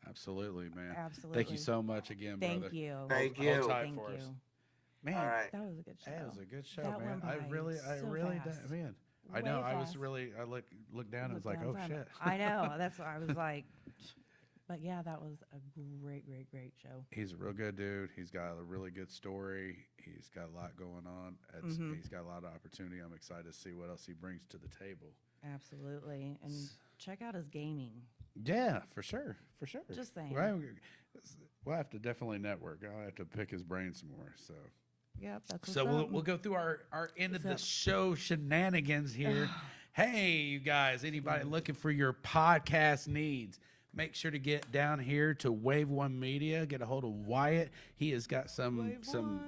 Speaker 3: Absolutely, man.
Speaker 2: Absolutely.
Speaker 3: Thank you so much again,
Speaker 2: Thank
Speaker 3: brother.
Speaker 2: you.
Speaker 4: Thank
Speaker 3: Hold
Speaker 4: you.
Speaker 3: tight
Speaker 2: Thank
Speaker 3: for us.
Speaker 2: you.
Speaker 3: Man,
Speaker 4: all right.
Speaker 2: That was a good show.
Speaker 3: that was a good show,
Speaker 2: That
Speaker 3: man.
Speaker 2: went
Speaker 3: I
Speaker 2: by
Speaker 3: really
Speaker 2: fast.
Speaker 3: man. I
Speaker 2: Way
Speaker 3: know. I was
Speaker 2: fast.
Speaker 3: really. I looked down and was like,
Speaker 2: Look
Speaker 3: oh
Speaker 2: down
Speaker 3: shit.
Speaker 2: time. I know. That's what I was like. But yeah, that was a great show.
Speaker 3: He's a real good dude. He's got a really good story. He's got a lot going on. He's got a lot of opportunity. I'm excited to see what else he brings to the table.
Speaker 2: Absolutely. And check out his gaming.
Speaker 3: Yeah, for sure.
Speaker 2: Just saying.
Speaker 3: We'll have to definitely network. I'll have to pick his brain some more. So,
Speaker 2: Yep, that's
Speaker 3: so
Speaker 2: what's up.
Speaker 3: we'll go through our end of the
Speaker 2: What's up?
Speaker 3: show shenanigans here. Hey, you guys, anybody looking for your podcast needs? Make sure to get down here to Wave One Media. Get a hold of Wyatt. He has got some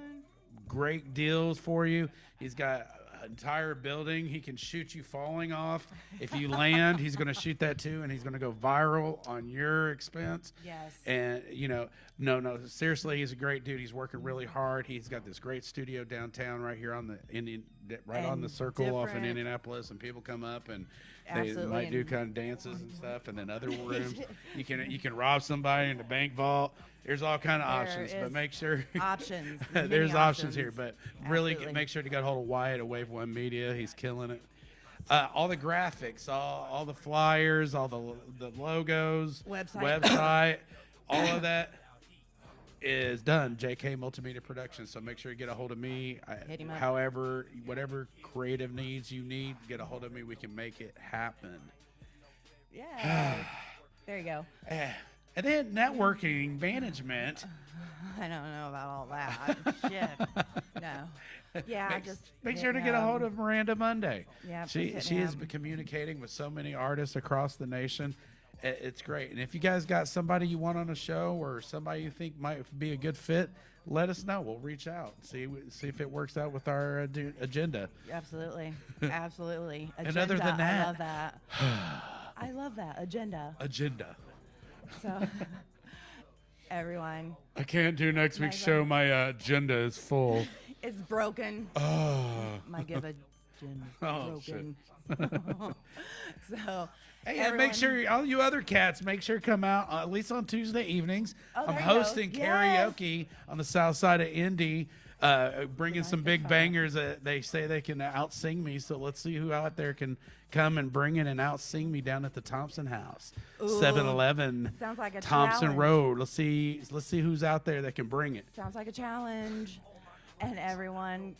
Speaker 3: great deals for you. He's got an entire building. He can shoot you falling off. If you land, he's going to shoot that too, and he's going to go viral on your expense.
Speaker 2: Yes.
Speaker 3: And no, seriously, he's a great dude. He's working really hard. He's got this great studio downtown, right here on the on the circle off in
Speaker 2: different-
Speaker 3: Indianapolis, and people come up and they
Speaker 2: Absolutely.
Speaker 3: might do kind of dances and stuff. And then other rooms, you can rob somebody in the bank vault. There's all kind of options, but
Speaker 2: is
Speaker 3: make sure
Speaker 2: options.
Speaker 3: there's
Speaker 2: many
Speaker 3: options here. But really,
Speaker 2: Absolutely.
Speaker 3: make sure to get a hold of Wyatt at Wave One Media. He's killing it. All the graphics, all the flyers, all the logos,
Speaker 2: Website.
Speaker 3: all of that is done. JK Multimedia Productions. So make sure you get a hold of me.
Speaker 2: Hit him up.
Speaker 3: However, whatever creative needs you need, get a hold of me. We can make it happen.
Speaker 2: Yeah. There you go.
Speaker 3: And then networking management.
Speaker 2: I don't know about all that. Shit. No. Yeah,
Speaker 3: Make
Speaker 2: hit
Speaker 3: sure to get a
Speaker 2: him.
Speaker 3: she Miranda Monday.
Speaker 2: Yeah,
Speaker 3: she
Speaker 2: please hit
Speaker 3: has
Speaker 2: him.
Speaker 3: been communicating with so many artists across the nation. It's great. And if you guys got somebody you want on a show or somebody you think might be a good fit, let us know. We'll reach out, see if it works out with our agenda.
Speaker 2: Absolutely. Absolutely.
Speaker 3: And other than
Speaker 2: Agenda,
Speaker 3: that-
Speaker 2: I love that. I love that.
Speaker 3: Agenda.
Speaker 2: So, everyone,
Speaker 3: I can't do next week's
Speaker 2: Nice
Speaker 3: show.
Speaker 2: one.
Speaker 3: My agenda is full.
Speaker 2: it's broken.
Speaker 3: Oh.
Speaker 2: My give agenda
Speaker 3: Oh, shit.
Speaker 2: broken. So,
Speaker 3: Hey, and
Speaker 2: everyone,
Speaker 3: make sure all you other cats come out at least on Tuesday evenings.
Speaker 2: Oh,
Speaker 3: I'm
Speaker 2: there you go.
Speaker 3: hosting
Speaker 2: Yes.
Speaker 3: karaoke on the south side of Indy, bringing some big bangers that they say they can out-sing me. So let's see who out there can come and bring it and out-sing me down at the Thompson House,
Speaker 2: Ooh,
Speaker 3: 711
Speaker 2: sounds like a
Speaker 3: Thompson
Speaker 2: challenge.
Speaker 3: Road. Let's see who's out there that can bring it.
Speaker 2: Sounds like a challenge. And everyone,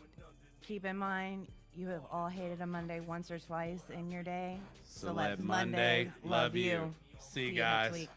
Speaker 2: keep in mind, you have all hated a Monday once or twice in your day.
Speaker 3: So let Monday love you. See you
Speaker 2: next
Speaker 3: guys.
Speaker 2: week.